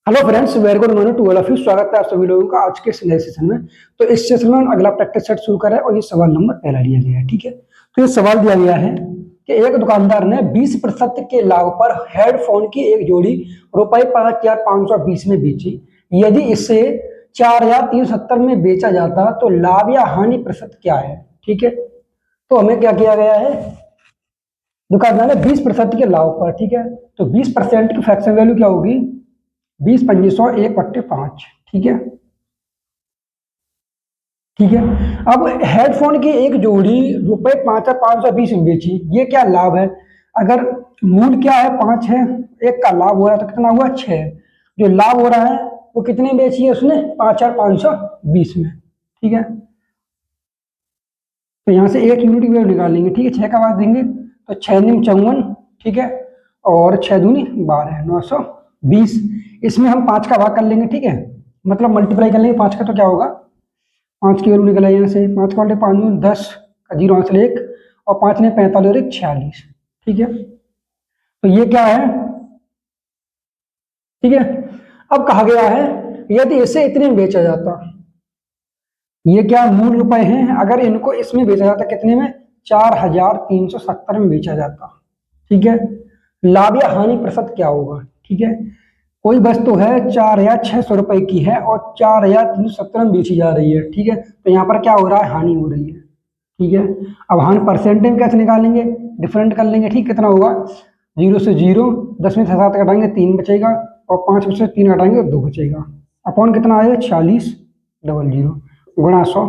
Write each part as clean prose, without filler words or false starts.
Hello friends, very good morning to all of you. स्वागत है आप सभी लोगों का आज के इस नए सेशन में। तो इस सेशन में हम अगला प्रैक्टिस सेट शुरू करें और ये सवाल नंबर पहला लिया गया है। ठीक है, तो ये सवाल दिया गया है कि एक दुकानदार ने 20% के लाभ पर हेडफोन की एक जोड़ी रुपए 5,520 में बेची। यदि इसे 4,370 में बेचा जाता तो लाभ या हानि प्रतिशत क्या है। ठीक है, तो हमें क्या किया गया है, दुकानदार ने 20% के लाभ पर, ठीक है, तो 20% की फ्रैक्शन वैल्यू क्या होगी, 20/1/5। ठीक है, ठीक है। अब हेडफोन की एक जोड़ी रुपए 5,520 में बेची, ये क्या लाभ है। अगर मूल क्या है 5 है, एक का लाभ हो रहा है तो कितना हुआ 6। जो लाभ हो रहा है वो कितने बेची है उसने, 5,520 में। ठीक है, तो यहाँ से एक यूनिट वेव निकाल लेंगे। ठीक है, 6 का भाग देंगे तो 6×9 = 54। ठीक है, और 6×2 = 12, 920। इसमें हम 5 का भाग कर लेंगे। ठीक है, मतलब मल्टीप्लाई कर लेंगे 5 का, तो क्या होगा, 5 की वैल्यू निकल आई यहाँ से, 5 का 5 10 का 0 आंसर 1, और 5 ने 45 और 1 46। ठीक है, तो ये क्या है, ठीक है। अब कहा गया है यदि इसे इतने में बेचा जाता, ये क्या मूल रुपए हैं, अगर इनको इसमें बेचा जाता कितने में, 4,370 में बेचा जाता। ठीक है, लाभ या हानि प्रतिशत क्या होगा। ठीक है, कोई वस्तु है 4,600 रुपए की है और 4,370 में बेची जा रही है। ठीक है, तो यहाँ पर क्या हो रहा है, हानि हो रही है। ठीक है, अब हानि परसेंटेज कैसे निकालेंगे, डिफरेंट कर लेंगे। ठीक, कितना होगा, 0 से 0, 10 में से 7 घटाएंगे 3 बचेगा, और 5 में से 3 घटाएंगे 2 बचेगा, अपॉन कितना आएगा 46 00 गुणा 100,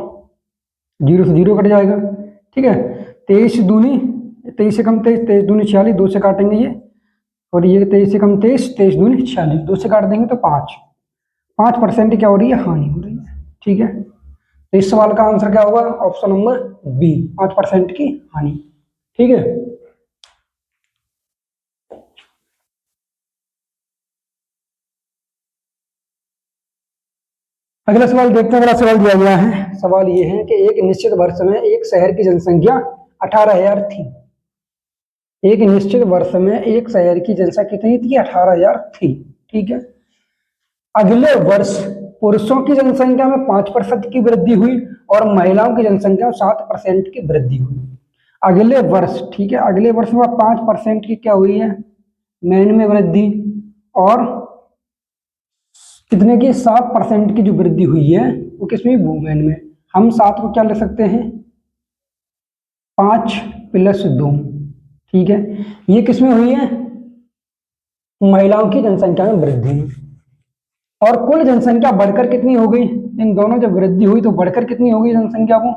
0 से 0 कट जाएगा। ठीक है, 23 दूनी 23 से कम 23, 23 दूनी 46, 2 से काटेंगे ये, और ये 23 से कम 23, 23 दूनी 46, 2 से काट देंगे तो 5% क्या हो रही है, हानि हो रही है। ठीक है, तो इस सवाल का आंसर क्या होगा, ऑप्शन नंबर बी, 5% की हानि। ठीक है, अगला सवाल देखते हैं। अगला सवाल दिया गया है, सवाल ये है कि एक निश्चित वर्ष में एक शहर की जनसंख्या 18,000 थी। एक निश्चित वर्ष में एक शहर की जनसंख्या कितनी थी, 18,000 थी। ठीक है, अगले वर्ष पुरुषों की जनसंख्या में 5% की वृद्धि हुई और महिलाओं की जनसंख्या में 7% की वृद्धि हुई। अगले वर्ष, ठीक है, अगले वर्ष में 5% की क्या हुई है, मैन में वृद्धि, और कितने की, 7% की जो वृद्धि हुई है वो किसमें, वुमेन में। हम 7 को क्या लिख सकते हैं, 5 + 2। ठीक है, ये किसमें हुई है, महिलाओं की जनसंख्या में वृद्धि। और कुल जनसंख्या बढ़कर कितनी हो गई, इन दोनों जब वृद्धि हुई तो बढ़कर कितनी हो गई जनसंख्या वो,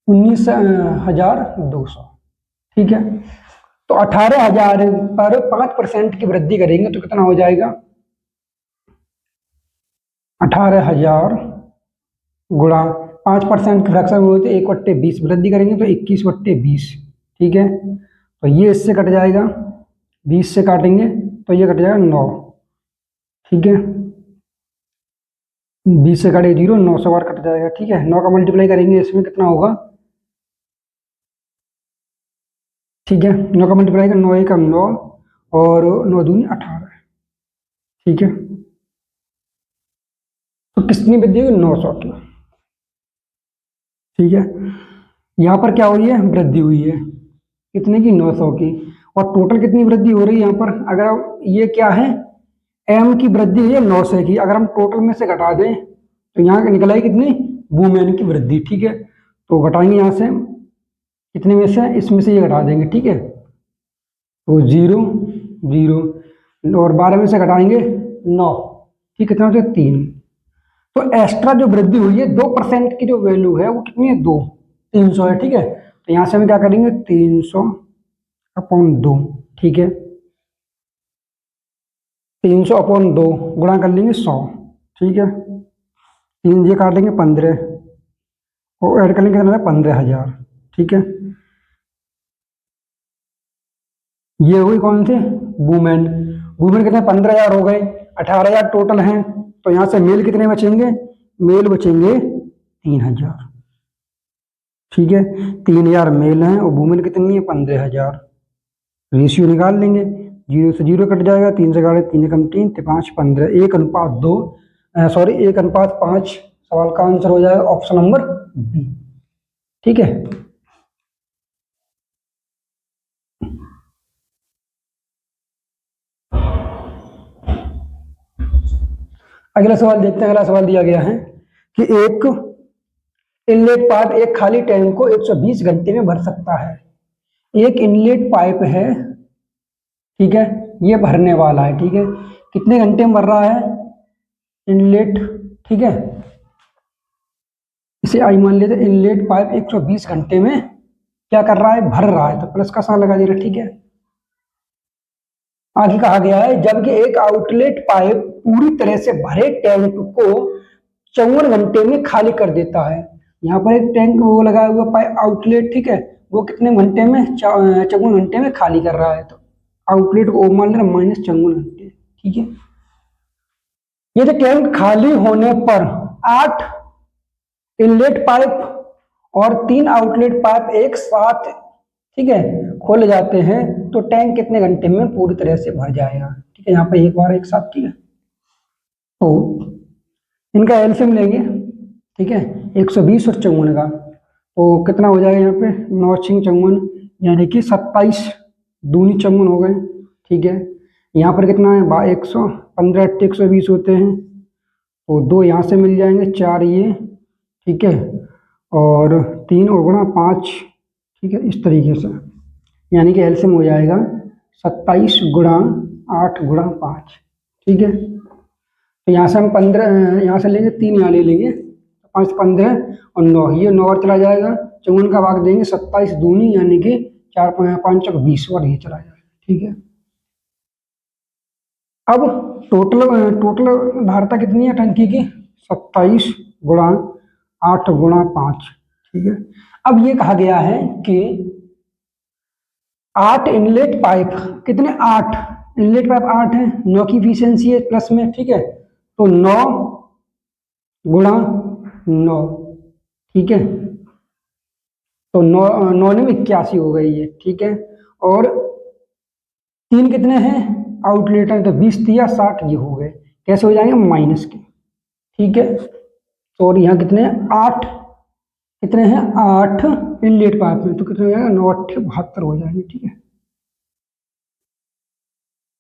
19,200। ठीक है, तो 18,000 पर 5% की वृद्धि करेंगे तो कितना हो जाएगा, 18,000 गुणा 5% की फ्रैक्शन में होती है 1/20, वृद्धि करेंगे तो 21/20। ठीक है, तो ये इससे कट जाएगा, 20 से काटेंगे तो ये कट जाएगा 9। ठीक है, 20 से काटे 0, 9 से बार कट जाएगा। ठीक है, 9 का मल्टीप्लाई करेंगे इसमें कितना होगा, ठीक है, 9 का मल्टीप्लाई कर 9 1 9, और 9 दूनी 18। ठीक है, तो कितनी वृद्धि हुई, 900 की। ठीक है, यहाँ पर क्या हुई है, वृद्धि हुई है, कितने की, 900 की। और टोटल कितनी वृद्धि हो रही है यहाँ पर, अगर ये क्या है, एम की वृद्धि हुई है 900 की, अगर हम टोटल में से घटा दें तो यहाँ निकल आई कितनी, वुमेन की वृद्धि। ठीक है, तो घटाएंगे यहाँ से, कितने में से, इसमें से ये घटा देंगे। ठीक है, तो 0 0, और 12 में से घटाएंगे 9। ठीक, कितना होता है, 3। तो एक्स्ट्रा जो वृद्धि हुई है 2% की जो वैल्यू है वो कितनी है, 2, 300 है। ठीक है, तो यहाँ से हम क्या करेंगे, 300/2। ठीक है, 300/2 गुणा कर लेंगे 100। ठीक है, 3 ये काट लेंगे 15, और ऐड कर लेंगे कितना, 15,000। ठीक है, ये हुई कौन सी, वुमेन। वुमेन कितने, 15,000 हो गए, 18,000 टोटल हैं, तो यहाँ से मेल कितने बचेंगे, मेल बचेंगे 3,000। ठीक है, 3,000 मेल हैं और वुमेन कितनी है, 15,000। रेशियो निकाल लेंगे, जीरो से जीरो कट जाएगा, 3 से गाड़े 3 एकम 3, 5 15, 1:2, सॉरी 1:5। सवाल का आंसर हो जाएगा ऑप्शन नंबर बी। ठीक है, अगला सवाल देखते हैं। अगला सवाल दिया गया है कि एक इनलेट पाइप एक खाली टैंक को 120 घंटे में भर सकता है। एक इनलेट पाइप है, ठीक है, ये भरने वाला है, ठीक है, कितने घंटे में भर रहा है इनलेट, ठीक है, इसे आई मान लेते। इनलेट पाइप 120 घंटे में क्या कर रहा है, भर रहा है, तो प्लस का साइन लगा देना। ठीक है, आगे कहा गया है जबकि एक आउटलेट पाइप पूरी तरह से भरे टैंक को 54 घंटे में खाली कर देता है। यहाँ पर एक टैंक वो लगाया हुआ पाइप आउटलेट, ठीक है, वो कितने घंटे में, 54 घंटे में खाली कर रहा है। तो आउटलेट को मान लेना -54 घंटे। ठीक है, यदि टैंक खाली होने पर 8 इनलेट पाइप और 3 आउटलेट पाइप एक साथ, ठीक है, खोले जाते हैं तो टैंक कितने घंटे में पूरी तरह से भर जाएगा। ठीक है, यहाँ पे एक बार एक साथ, ठीक है, तो इनका एलसीएम लेंगे, ठीक है, 120 और 54 का, तो कितना हो जाएगा यहाँ पे 9 6 54, यानी कि 27 दूनी 54 हो गए। ठीक है, यहाँ पर कितना है 115 120 होते हैं, तो 2 यहाँ से मिल जाएंगे, 4 ये, ठीक है, और 3 और गुणा 5, ठीक है, इस तरीके से, यानी कि एलसीएम हो जाएगा 27 गुणा 8 गुणा 5। ठीक है, तो यहाँ से हम 15 यहाँ से लेंगे, 3 यहाँ ले लेंगे, 5 15 और 9, ये 9 और चला जाएगा, 54 का भाग देंगे 27 दूनी, यानी कि 4 5 20 और ये चला जाएगा। ठीक है, अब टोटल धारता कितनी है टंकी की, 27 गुणा 8 गुणा 5। ठीक है, अब ये कहा गया है कि 8 इनलेट पाइप, कितने 8 इनलेट पाइप 8 है, 9 की इफिशियंसी है प्लस में। ठीक है, तो 9 गुणा 9, ठीक है, तो 9 में 81 हो गई है। ठीक है, और 3 कितने हैं आउटलेट है, तो 20 3 60 ये हो गए, कैसे हो जाएंगे माइनस के। ठीक है, तो और यहाँ कितने हैं 8, कितने हैं 8 इनलेट पाइप में, तो कितने हो जाएगा 9 8 72 हो जाएंगे। ठीक है,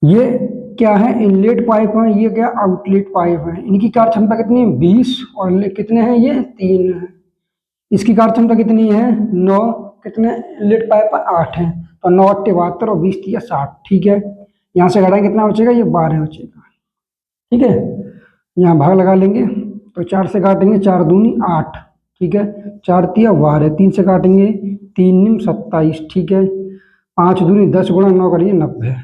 ये क्या है इनलेट पाइप है, ये क्या आउटलेट पाइप है, इनकी कार्य क्षमता कितनी है 20 और कितने हैं ये 3 है, इसकी कार्य क्षमता कितनी है 9, कितने इनलेट पाइप 8 है, तो 9 8 72 और 20 3 60। ठीक है, यहाँ से घटाएं कितना बचेगा, ये 12 बचेगा। ठीक है, यहाँ भाग लगा लेंगे, तो 4 से काटेंगे 4 दूनी 8, ठीक है, 4 3 12, 3 से काटेंगे 3 निम 27। ठीक है, 5 दूनी 10 गुणा 9 करिए 90।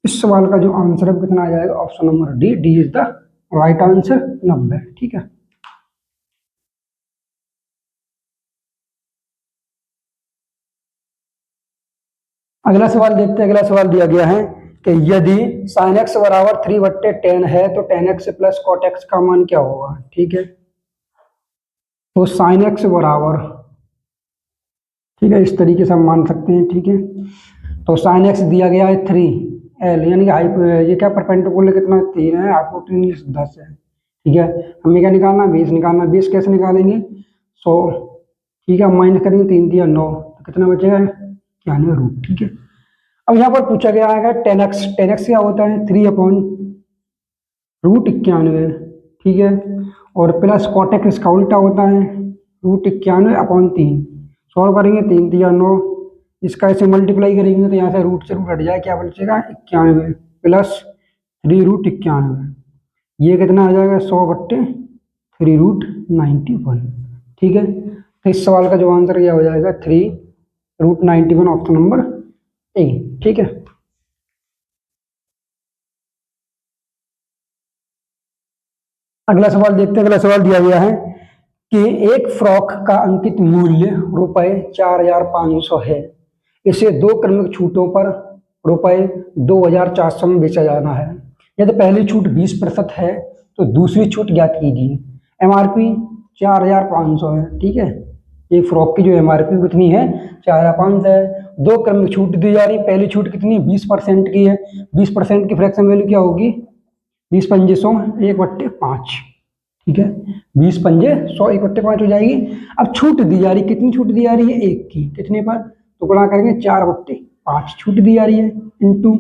इस सवाल का जो आंसर है कितना आ जाएगा, option number D, D is the right answer 90। ठीक है, अगला सवाल देखते हैं। अगला सवाल दिया गया है कि यदि sin x बराबर 3/10 है तो tan x plus cot x का मान क्या होगा। ठीक है, तो sin x बराबर, ठीक है, इस तरीके से हम मान सकते हैं। ठीक है, तो sin x दिया गया है 3l, यानी कि ये क्या परपेंडिकुलर कितना 3 है, हाइपोटेन्यूज 10 है। ठीक है, हमें क्या निकालना, बेस निकालना, बेस कैसे निकालेंगे 100। ठीक है, माइनस करेंगे 3 दिया 9, तो कितना बचेगा 91 ठीक है, अब यहाँ पर पूछा गया है tan x, tan x क्या होता है 3/√91। ठीक है, और प्लस cot x इसका उल्टा होता है √91/3। सॉल्व करेंगे 3 दिया 9, इसका ऐसे मल्टीप्लाई करेंगे तो यहाँ से रूट से रूट हट जाए, क्या बचेगा 91 प्लस 3√91, ये कितना आ जाएगा 100/3√91। ठीक है, तो इस सवाल का जो आंसर क्या हो जाएगा 3√91, ऑप्शन नंबर ए। ठीक है, अगला सवाल देखते हैं। अगला सवाल दिया गया है कि एक फ्रॉक का अंकित मूल्य ₹4500 है, इसे 2 क्रमिक छूटों पर ₹2400 में बेचा जाना है। यदि पहली छूट 20% है तो दूसरी छूट ज्ञात कीजिए। MRP 4500 है। ठीक है, एक फ्रॉक की जो MRP कितनी है 4,500 है। 2 क्रम में छूट दी जा रही है। पहली छूट कितनी है 20% की है। 20% की फ्रैक्शन वैल्यू क्या होगी 20 पंजे 100 1/5, ठीक है। 20 पंजे 100 1/5 हो जाएगी। अब छूट दी जा रही, कितनी छूट दी जा रही है 1 की, कितने पर तो गुणा करेंगे 4/5 छूट दी जा रही है इनटू,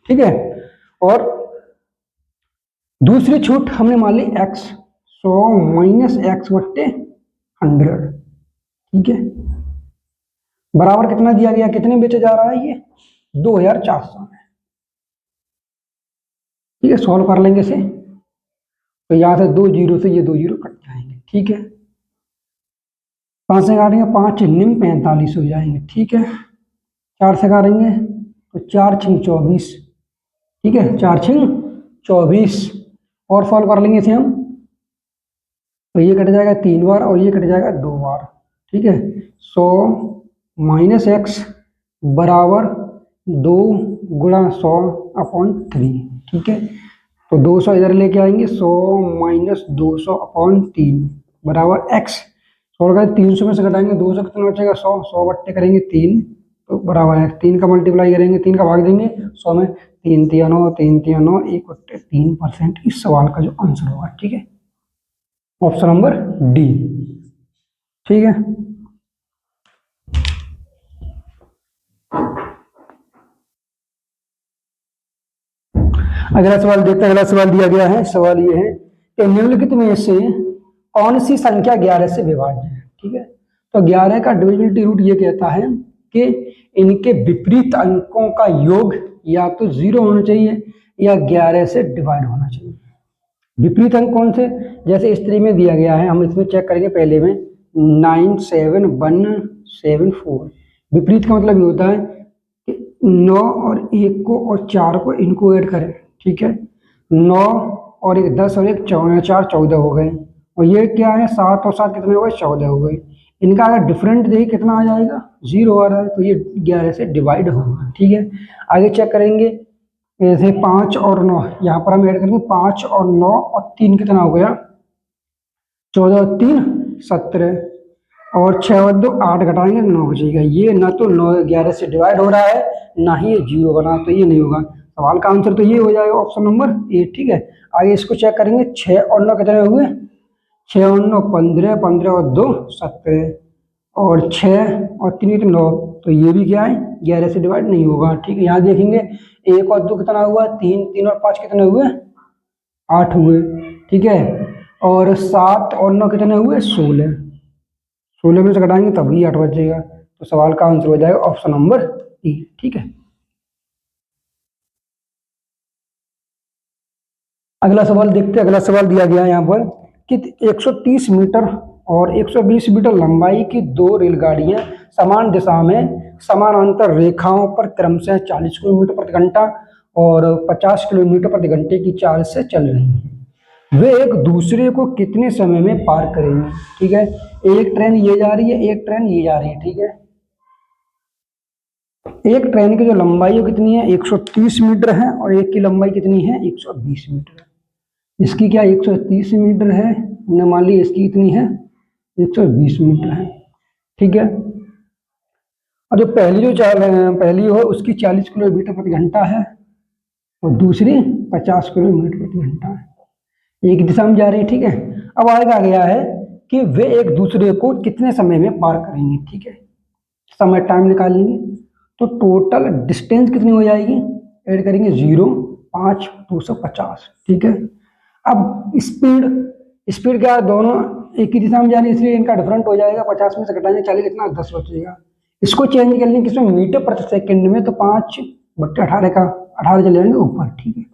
ठीक है। और दूसरी छूट हमने मान ली x 100 - x/100, ठीक है, बराबर कितना दिया गया, कितने बेचा जा रहा है ये 2400 में, ठीक है। सॉल्व कर लेंगे इसे तो यहां से 2 जीरो से ये 2 जीरो कट जाएंगे, ठीक है। 5 से काटेंगे 5 निम 45 हो जाएंगे, ठीक है। 4 से काटेंगे तो 4 छिंग 24, ठीक है, 4 छिंग 24। और सॉल्व कर लेंगे इसे हम तो ये कट जाएगा 3 बार और ये कट जाएगा 2 बार, ठीक है। 100 - x बराबर 2 गुणा 100/3, ठीक है। तो 200 इधर लेके आएंगे 100 - 200/3 बराबर x। 100 का 300 में से घटाएंगे 200 कितना बचेगा 100 बट्टे करेंगे 3 तो बराबर है 3 का मल्टीप्लाई करेंगे 3 का भाग देंगे 100 में 3 × 3 = 9 3 × 3 = 9 1/3% इस सवाल का जो आंसर होगा, ठीक है, ऑप्शन नंबर डी, ठीक है। अगला सवाल देखते हैं। अगला सवाल दिया गया है, सवाल ये है कि निम्नलिखित में से कौन सी संख्या 11 से विभाज्य है, ठीक है। तो 11 का डिविजिबिलिटी रूट ये कहता है कि इनके विपरीत अंकों का योग या तो 0 होना चाहिए या 11 से डिवाइड होना चाहिए। विपरीत अंक कौन से, जैसे इस तरीके में दिया गया है, हम इसमें चेक करेंगे पहले में 97174। विपरीत का मतलब ये होता है कि 9 और 1 को और 4 को इनको ऐड करें, ठीक है। 9 और 1 10 और 1 4 14 हो गए और ये क्या है 7 और 7 कितने हो गए 14 हो गए। इनका अगर डिफरेंट देखिए कितना आ जाएगा 0 आ रहा है तो ये 11 से डिवाइड होगा, ठीक है। आगे चेक करेंगे जैसे 5 और 9, यहाँ पर हम ऐड करेंगे 5 और 9 और 3 कितना हो गया 14 और 3 17 और 6 और 2 8 घटाएंगे 9 बचेगा। ये ना तो 9 11 से डिवाइड हो रहा है ना ही ये 0 बना, तो ये नहीं होगा। सवाल का आंसर तो ये हो जाएगा ऑप्शन नंबर ए, ठीक है। आगे इसको चेक करेंगे 6 और 9 कितने हुए 6 और 9 15 15 और 2 17 और 6 और 3 9, तो ये भी क्या है 11 से डिवाइड नहीं होगा, ठीक है। यहाँ देखेंगे 1 और 2 कितना हुआ 3 3 और 5 कितने हुए 8 हुए, ठीक है। और 7 और 9 कितने हुए 16 16 में से घटाएंगे तभी 8 बचेगा। तो सवाल का आंसर हो जाएगा ऑप्शन नंबर ई, ठीक है। अगला सवाल देखते हैं। अगला सवाल दिया गया है यहाँ पर कि 130 मीटर और 120 मीटर लंबाई की 2 रेलगाड़ियां समान दिशा में समानांतर रेखाओं पर क्रमशः 40 किलोमीटर प्रति घंटा और 50 किलोमीटर प्रति घंटे की चाल से चल रही हैं। वे एक दूसरे को कितने समय में पार करेंगे, ठीक है। एक ट्रेन ये जा रही है, एक ट्रेन ये जा रही है, ठीक है। एक ट्रेन की जो लंबाई है कितनी है 130 मीटर है और एक की लंबाई कितनी है 120 मीटर है। इसकी क्या 130 मीटर है, हमने मान ली इसकी कितनी है 120 मीटर है, ठीक है। और जो पहली हो उसकी 40 किलोमीटर प्रति घंटा है और दूसरी 50 किलोमीटर प्रति घंटा है, एक दिशा में जा रही है, ठीक है। अब आगे आ गया है कि वे एक दूसरे को कितने समय में पार करेंगे, ठीक है। समय टाइम निकाल लेंगे तो टोटल डिस्टेंस कितनी हो जाएगी, ऐड करेंगे 0 5 250, ठीक है। अब स्पीड क्या है, दोनों एक ही दिशा में जा रही है इसलिए इनका डिफरेंट हो जाएगा। 50 में से घटाएंगे 40 कितना 10 बचेगा। इसको चेंज कर लेंगे किसमें मीटर प्रति सेकंड में, तो 5/18 का 18 चले जाएंगे ऊपर, ठीक है।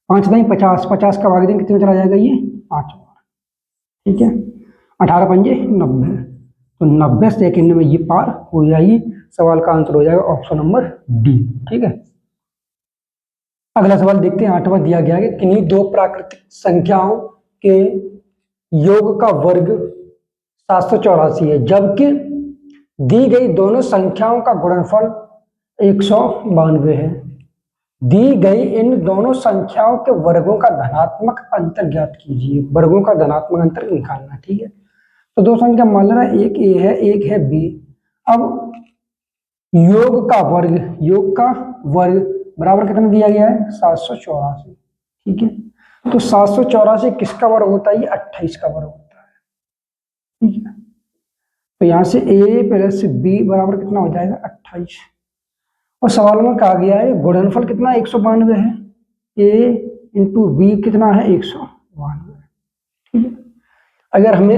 5 नहीं 50 50 का भाग देंगे कितने चला जाएगा ये 5 बार, ठीक है। 18 पंजे 90, तो 90 सेकंड में ये पार हो जाएगी। सवाल का आंसर हो जाएगा ऑप्शन नंबर डी, ठीक है। अगला सवाल देखते हैं। 8वां दिया गया है कि किन्हीं 2 प्राकृतिक संख्याओं के योग का वर्ग 784 है जबकि दी गई दोनों संख्याओं का गुणनफल 192 है। दी गई इन दोनों संख्याओं के वर्गों का धनात्मक अंतर ज्ञात कीजिए। वर्गों का धनात्मक अंतर निकालना, ठीक है। तो दो संख्या मान लेना, एक ए है एक है बी। अब योग का वर्ग बराबर कितना दिया गया है, 784। ठीक है, तो 784 किसका वर्ग होता है, ये 28 का वर्ग होता है। ठीक है, तो यहां से a प्लस बी बराबर कितना हो जाएगा, 28। और सवाल में कहा गया है गुणनफल कितना 192 है, a इंटू बी कितना है 192। ठीक है, अगर हमें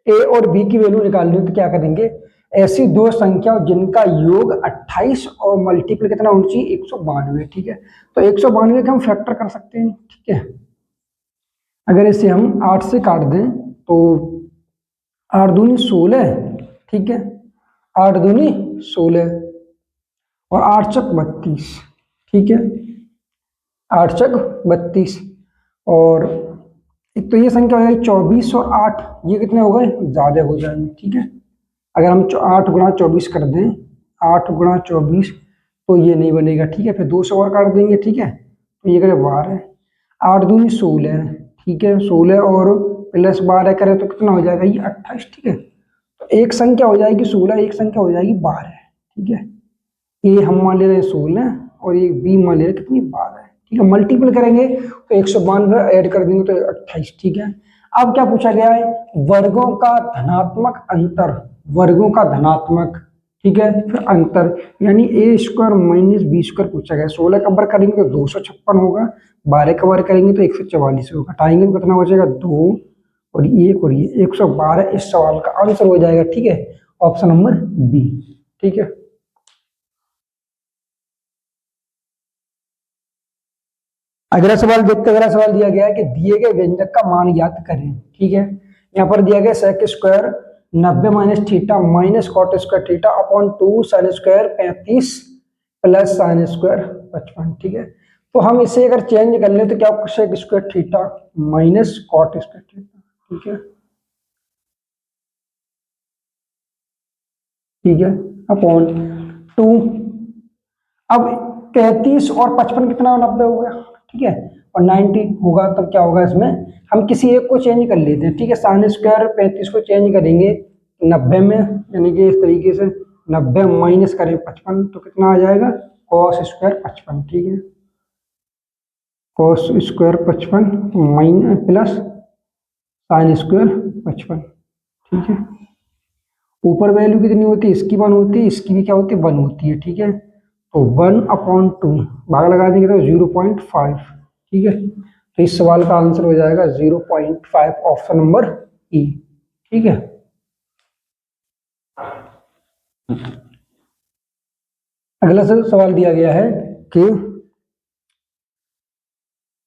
a और b की वैल्यू निकालनी हो तो क्या करेंगे, ऐसी दो संख्या जिनका योग 28 और मल्टीपल कितना होना चाहिए 192। ठीक है, तो 192 का हम फैक्टर कर सकते हैं। ठीक है, अगर इसे हम 8 से काट दें तो 8 दूनी 16। ठीक है, 8 दूनी 16 और 8 चक 32। ठीक है, 8 चक 32 और तो ये संख्या हो जाएगी 24 और 8, ये कितने हो गए, ज्यादा हो जाएंगे। ठीक है, अगर हम 8 गुणा 24 कर दें, 8 गुणा 24 तो ये नहीं बनेगा। ठीक है, फिर 2 से और काट देंगे। ठीक है, तो ये करें 12, 8 दूनी 16। ठीक है, 16 और प्लस 12 करें तो कितना हो जाएगा, ये 28। ठीक है, तो एक संख्या हो जाएगी 16, एक संख्या हो जाएगी 12। ठीक है, ये हम मान ले रहे हैं 16 और ये बी मान ले रहे कितनी 12। ठीक है, मल्टीपल करेंगे तो 192 ऐड कर देंगे तो 28। ठीक है, अब क्या पूछा गया है, वर्गों का धनात्मक अंतर, वर्गों का धनात्मक। ठीक है, फिर अंतर यानी a square minus b square पूछा गया। 16 का वर्ग करेंगे तो 256 होगा, 12 का वर्ग करेंगे तो 144 होगा, घटाएंगे तो कितना बचेगा 2 और 1 और ये 112 इस सवाल का आंसर हो जाएगा। ठीक है, ऑप्शन नंबर बी। ठीक है, अगला सवाल देखते हैं। अगला सवाल दिया गया है कि दिए गए व्यंजक का मान ज्ञात करें। ठीक है, यहाँ पर दिया गया sec square 90 minus theta minus cot square theta upon 2 sine square 35 plus sine square 55। ठीक है, तो हम इसे अगर चेंज कर ले तो क्या होगा, sec square theta minus cot square theta. ठीक है, ठीक है, अपॉन 2। अब 33 और 55 कितना 90 हो गया। ठीक है, और 90 होगा तब क्या होगा, इसमें हम किसी एक को चेंज कर लेते हैं। ठीक है, साइन स्क्वायर 35 को चेंज करेंगे 90 में, यानी कि इस तरीके से 90 माइनस करें 55 तो कितना आ जाएगा, कॉस स्क्वायर 55। ठीक है, cos square 55 minus plus sine square 55। ठीक है, ऊपर वैल्यू कितनी होती है, इसकी 1 होती है, इसकी भी क्या होती है 1 होती है। ठीक है, तो 1/2 भाग लगा देंगे तो 0.5। ठीक है, तो इस सवाल का आंसर हो जाएगा 0.5, ऑप्शन नंबर ई। ठीक है, अगला सवाल दिया गया है कि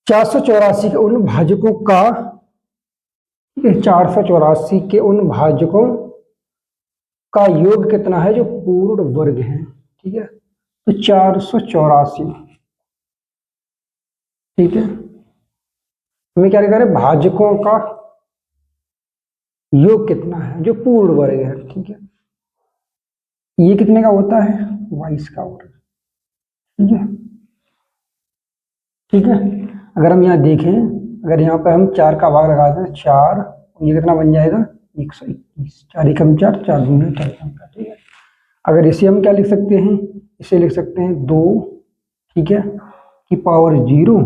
484 के उन भाजकों का, ठीक है, 484 के उन भाजकों का योग कितना है जो पूर्ण वर्ग है। ठीक है, तो 484। ठीक है, हमें क्या लिखा है, भाजकों का योग कितना है जो पूर्ण वर्ग है। ठीक है, ये कितने का होता है, 22 का वर्ग। ठीक है, ठीक है, अगर हम यहाँ देखें, अगर यहाँ पे हम 4 का भाग लगा दें 4, ये कितना बन जाएगा 121, 4 एकम 4, 4 दूनी 4। ठीक है, अगर इसे हम क्या लिख सकते हैं, इसे लिख सकते हैं 2, ठीक है, की पावर 0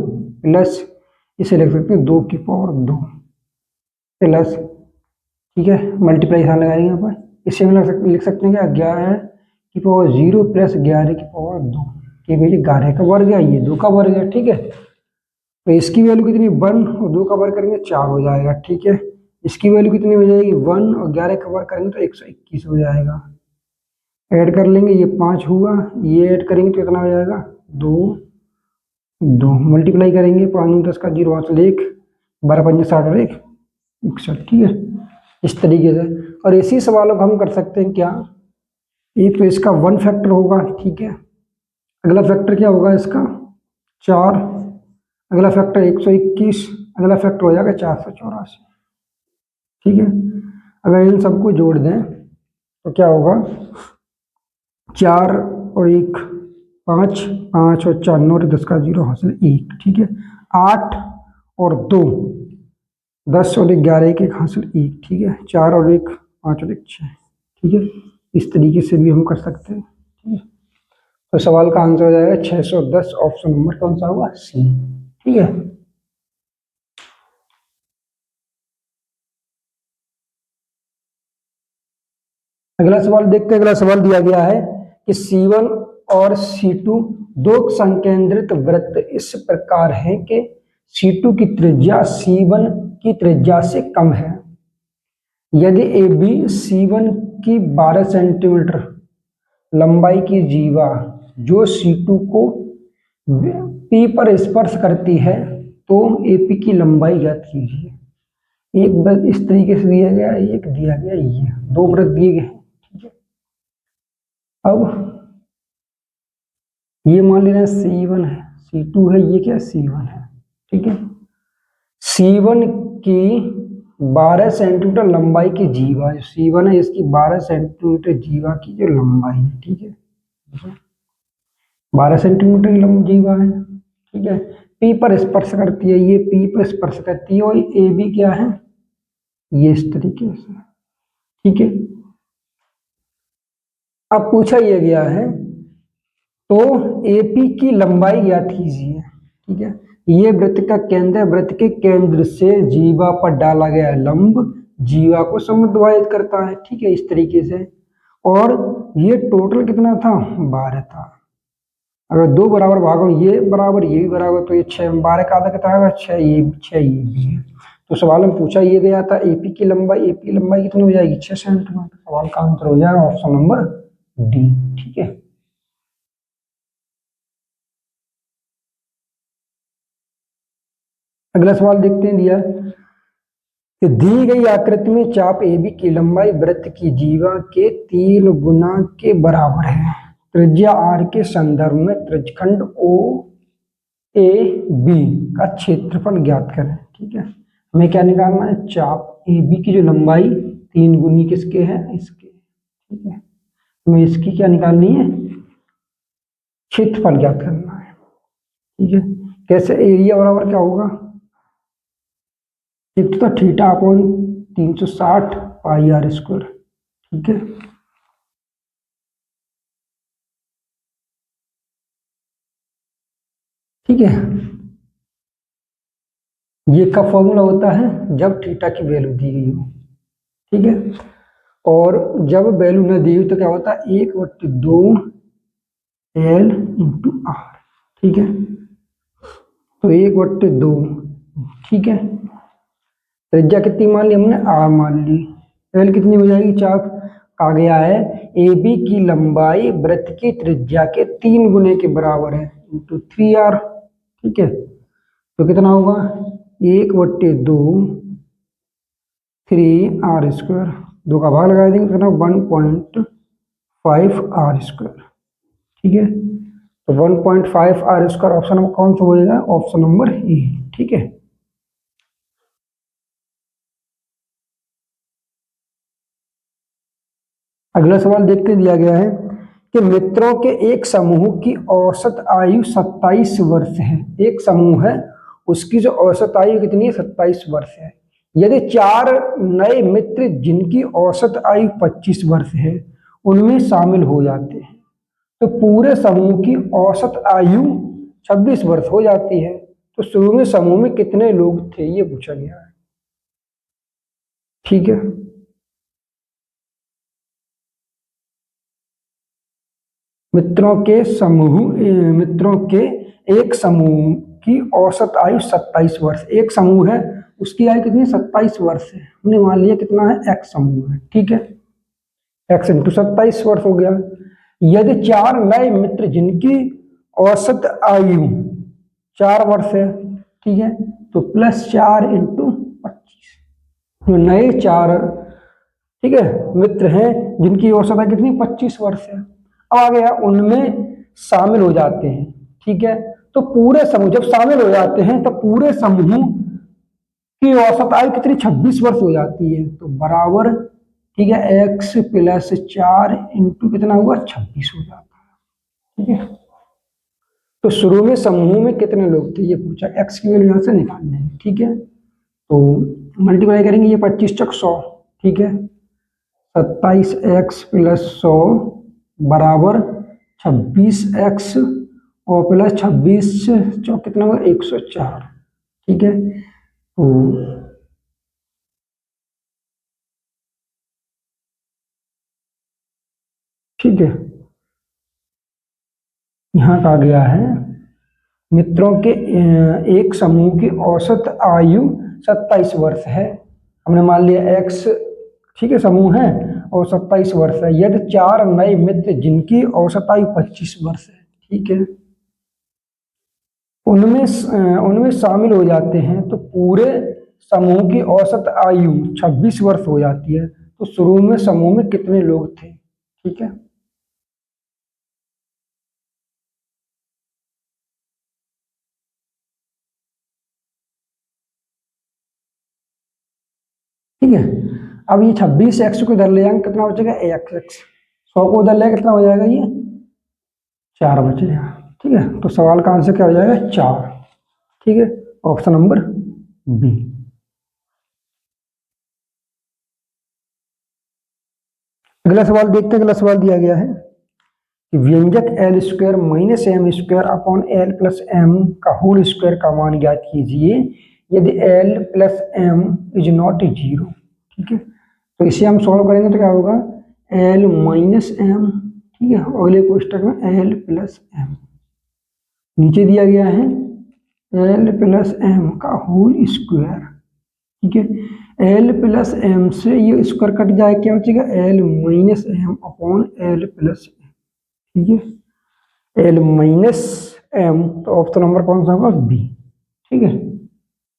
प्लस इसे लिख सकते हैं 2 की पावर 2 प्लस, ठीक है, मल्टीप्लाई यहाँ लगाएंगे यहाँ पर, इसे हम लिख सकते हैं क्या 11 की पावर 0 प्लस 11 की पावर 2, कि भाई 11 का वर्ग है, ये 2 का वर्ग है। ठीक है, तो इसकी वैल्यू कितनी 1 और 2 का वर्ग करेंगे 4 हो जाएगा। ठीक है, इसकी वैल्यू कितनी हो जाएगी 1 और 11 का वर्ग करेंगे तो 121 हो जाएगा। ऐड कर लेंगे, ये 5 हुआ, ये ऐड करेंगे तो कितना हो जाएगा 2 2, मल्टीप्लाई करेंगे 5 10 का 0 5 1, 12 5 60 और 1 61। ठीक है, इस तरीके से। और इसी सवालों को हम कर सकते हैं क्या, एक तो इसका 1 फैक्टर होगा। ठीक है, अगला फैक्टर क्या होगा इसका 4, अगला फैक्टर 121, अगला फैक्टर हो जाएगा 484। ठीक है, अगर इन सबको जोड़ दें तो क्या होगा, 4 और 1 5, 5 और 4 9 10 का 0 हासिल 1। ठीक है, 8 और 2 10 और 11 एक एक हासिल 1, ठीक है, 4 और 1 5 और 1 6, ठीक है। इस तरीके से भी हम कर सकते हैं, ठीक है। तो सवाल का आंसर हो जाएगा 610, ऑप्शन नंबर कौन सा होगा, सी, ठीक है। अगला सवाल देखते हैं। अगला सवाल दिया गया है कि C1 और C2 दो संकेंद्रित वृत्त इस प्रकार है कि C2 की त्रिज्या C1 की त्रिज्या से कम है। यदि AB C1 की 12 सेंटीमीटर लंबाई की जीवा जो C2 को P पर स्पर्श करती है तो AP की लंबाई ज्ञात कीजिए। एक वृत्त इस तरीके से दिया गया, एक दिया गया, ये दो वृत्त दिए गए, ठीक है। अब ये मान लेना C1 है, C2 है, ये क्या C1 है, ठीक है। C1 की 12 सेंटीमीटर लंबाई की जीवा, जो C1 है इसकी 12 सेंटीमीटर जीवा की जो लंबाई है, ठीक है, 12 सेंटीमीटर की लंबी जीवा है, ठीक है। P पर स्पर्श करती है, ये P पर स्पर्श करती है, और AB क्या है, ये इस तरीके से, ठीक है। अब पूछा यह गया है तो AP की लंबाई ज्ञात कीजिए, ठीक है। ये वृत्त का केंद्र है, वृत्त के केंद्र से जीवा पर डाला गया लंब जीवा को समद्वायित करता है, ठीक है, इस तरीके से। और ये टोटल कितना था, 12 था। अगर दो बराबर भागों, ये बराबर ये भी बराबर, तो ये 6, 12 का आधा कितना होगा, 6, ये भी है। तो सवाल में पूछा ये गया था AP की लंबाई कितनी हो जाएगी, 6 सेंटीमीटर। सवाल का आंसर हो जाएगा ऑप्शन नंबर डी, ठीक है। अगला सवाल देखते हैं। दिया कि दी गई आकृति में चाप AB की लंबाई वृत्त की जीवा के 3 गुना के बराबर है। त्रिज्या R के संदर्भ में त्रिज्यखंड OAB का क्षेत्रफल ज्ञात करें, ठीक है। हमें क्या निकालना है, चाप AB की जो लंबाई 3 गुनी किसके है, इसके, ठीक है। हमें इसकी क्या निकालनी है, क्षेत्रफल ज्ञात करना है, ठीक है। कैसे, एरिया बराबर क्या होगा, एक तो theta upon 360 pi r square, ठीक है। ठीक है, ये का फॉर्मूला होता है जब थीटा की वैल्यू दी गई हो, ठीक है। और जब वैल्यू न दी हुई तो क्या होता है, 1/2 L इंटू आर, ठीक है। तो 1/2, ठीक है। त्रिज्या कितनी मान ली हमने, आर मान ली। एल कितनी हो जाएगी, चाप। कहा गया है AB की लंबाई वृत्त की त्रिज्या के 3 गुने के बराबर है, इंटू 3R, ठीक है। तो कितना होगा, 1/2 3R स्क्वायर, 2 का भाग लगा देंगे, कितना 1.5R स्क्वायर, ठीक है। तो 1.5R स्क्वायर ऑप्शन नंबर कौन सा हो जाएगा, ऑप्शन नंबर ए, ठीक है। अगला सवाल देखते दिया गया है कि मित्रों के एक समूह की औसत आयु 27 वर्ष है। एक समूह है, उसकी जो औसत आयु कितनी है, 27 वर्ष है। यदि 4 नए मित्र जिनकी औसत आयु 25 वर्ष है उनमें शामिल हो जाते हैं तो पूरे समूह की औसत आयु 26 वर्ष हो जाती है। तो शुरू में समूह में कितने लोग थे, ये पूछा गया है, ठीक है। मित्रों के एक समूह की औसत आयु 27 वर्ष। एक समूह है, उसकी आयु कितनी, 27 वर्ष है। हमने मान लिया कितना है, एक्स समूह है, ठीक है। एक्स इंटू 27 वर्ष हो गया। यदि 4 नए मित्र जिनकी औसत आयु 4 वर्ष है, ठीक है, तो +4 इंटू 25, जो नए 4, ठीक है, मित्र हैं जिनकी औसत आयु कितनी, 25 वर्ष है, आ गया उनमें शामिल हो जाते हैं, ठीक है। तो पूरे समूह जब शामिल हो जाते हैं तो पूरे समूह की औसत आयु कितनी, 26 वर्ष हो जाती है। तो बराबर, ठीक है, x + 4 इंटू कितना हुआ, 26 हो जाता है, ठीक है। तो शुरू में समूह में कितने लोग थे ये पूछा, x की वैल्यू यहां से निकालनी है, ठीक है। तो मल्टीप्लाई करेंगे, ये 25 चक 100, ठीक है, 27x प्लस 100 बराबर 26x और प्लस 26 चौक कितना होगा 104, ठीक है। तो ठीक है, यहाँ का गया है मित्रों के एक समूह की औसत आयु 27 वर्ष है। हमने मान लिया x, ठीक है, समूह है और 27 वर्ष है। यदि 4 नए मित्र जिनकी औसत आयु 25 वर्ष है, ठीक है, उनमें शामिल हो जाते हैं तो पूरे समूह की औसत आयु 26 वर्ष हो जाती है। तो शुरू में समूह में कितने लोग थे, ठीक है। ठीक है, अब ये 26x को इधर ले जाएंगे, कितना बचेगा x, 100 को उधर ले कितना हो जाएगा, ये 4 बचेगा, ठीक है। तो सवाल का आंसर क्या हो जाएगा 4, ठीक है, ऑप्शन नंबर बी। अगला सवाल देखते हैं। अगला सवाल दिया गया है कि व्यंजक l square minus m square upon l plus m का होल स्क्वायर का मान ज्ञात कीजिए यदि l plus m is not 0, ठीक है। तो इसे हम सॉल्व करेंगे तो क्या होगा, एल माइनस एम, ठीक है, अगले कोष्टक में एल प्लस एम, नीचे दिया गया है एल प्लस एम का होल स्क्वायर, ठीक है। एल प्लस एम से ये स्क्वायर कट जाए, क्या बचेगा l minus m upon l plus m, ठीक है, एल माइनस एम। तो ऑप्शन नंबर कौन सा होगा, बी, ठीक है।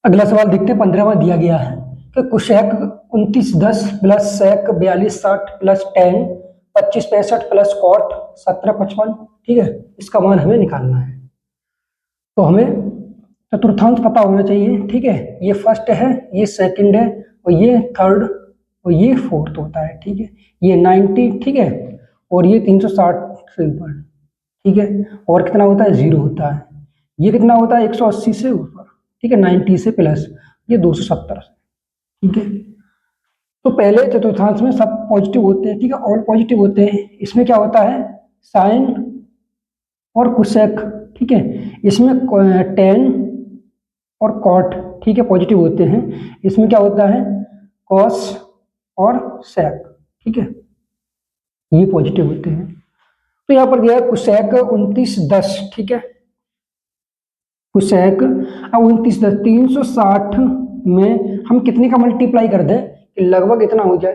अगला सवाल देखते हैं। 15वां दिया गया है कि cosec 2910 plus sec 4260 plus tan 2565 plus cot 1755, ठीक है, इसका मान हमें निकालना है। तो हमें चतुर्थांश पता होना चाहिए, ठीक है। ये फर्स्ट है, ये सेकंड है और ये थर्ड और ये फोर्थ होता है, ठीक है। ये 90, ठीक है, और ये 360 से ऊपर, ठीक है, और कितना होता है 0 होता है। ये कितना होता है 180 से ऊपर, ठीक है, 90 से प्लस, ये 270 से, ठीक है। तो पहले चतुर्थांश में सब पॉजिटिव होते हैं, ठीक है, ऑल पॉजिटिव होते हैं। इसमें क्या होता है साइन और कुसेक, ठीक है, इसमें टेन और कॉट, ठीक है, पॉजिटिव होते हैं। इसमें क्या होता है कॉस और सेक, ठीक है, ये पॉजिटिव होते हैं। तो यहाँ पर दिया है कुसेक 2910, ठीक है, कुसेक 2910 360 में हम कितने का मल्टीप्लाई कर दें कि लगभग इतना हो जाए,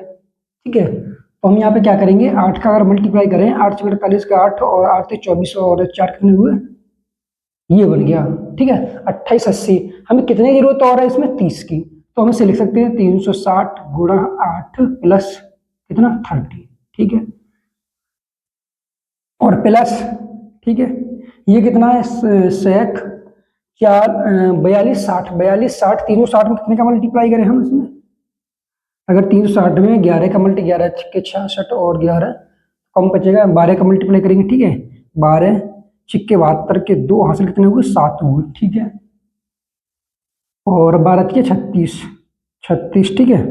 ठीक है। तो हम यहाँ पे क्या करेंगे, 8 का अगर मल्टीप्लाई करें, 8 से 48 का 8 और 8 से 24 और 4 कितने हुए, ये बन गया, ठीक है, 2880। हमें कितने की जरूरत और है इसमें 30 की, तो हम इसे लिख सकते हैं 360 गुणा 8 प्लस कितना 30, ठीक है, और प्लस, ठीक है, ये कितना है सेक 4260 तीनों 60 में कितने का मल्टीप्लाई करें हम इसमें, अगर 360 में 11 का मल्टी 11 के 66 और 11 कम बचेगा, 12 का मल्टीप्लाई करेंगे, ठीक है, 12 छिक्के 72 के 2 हासिल कितने हुए 7 हुए, ठीक है, और 12 के 36, ठीक है,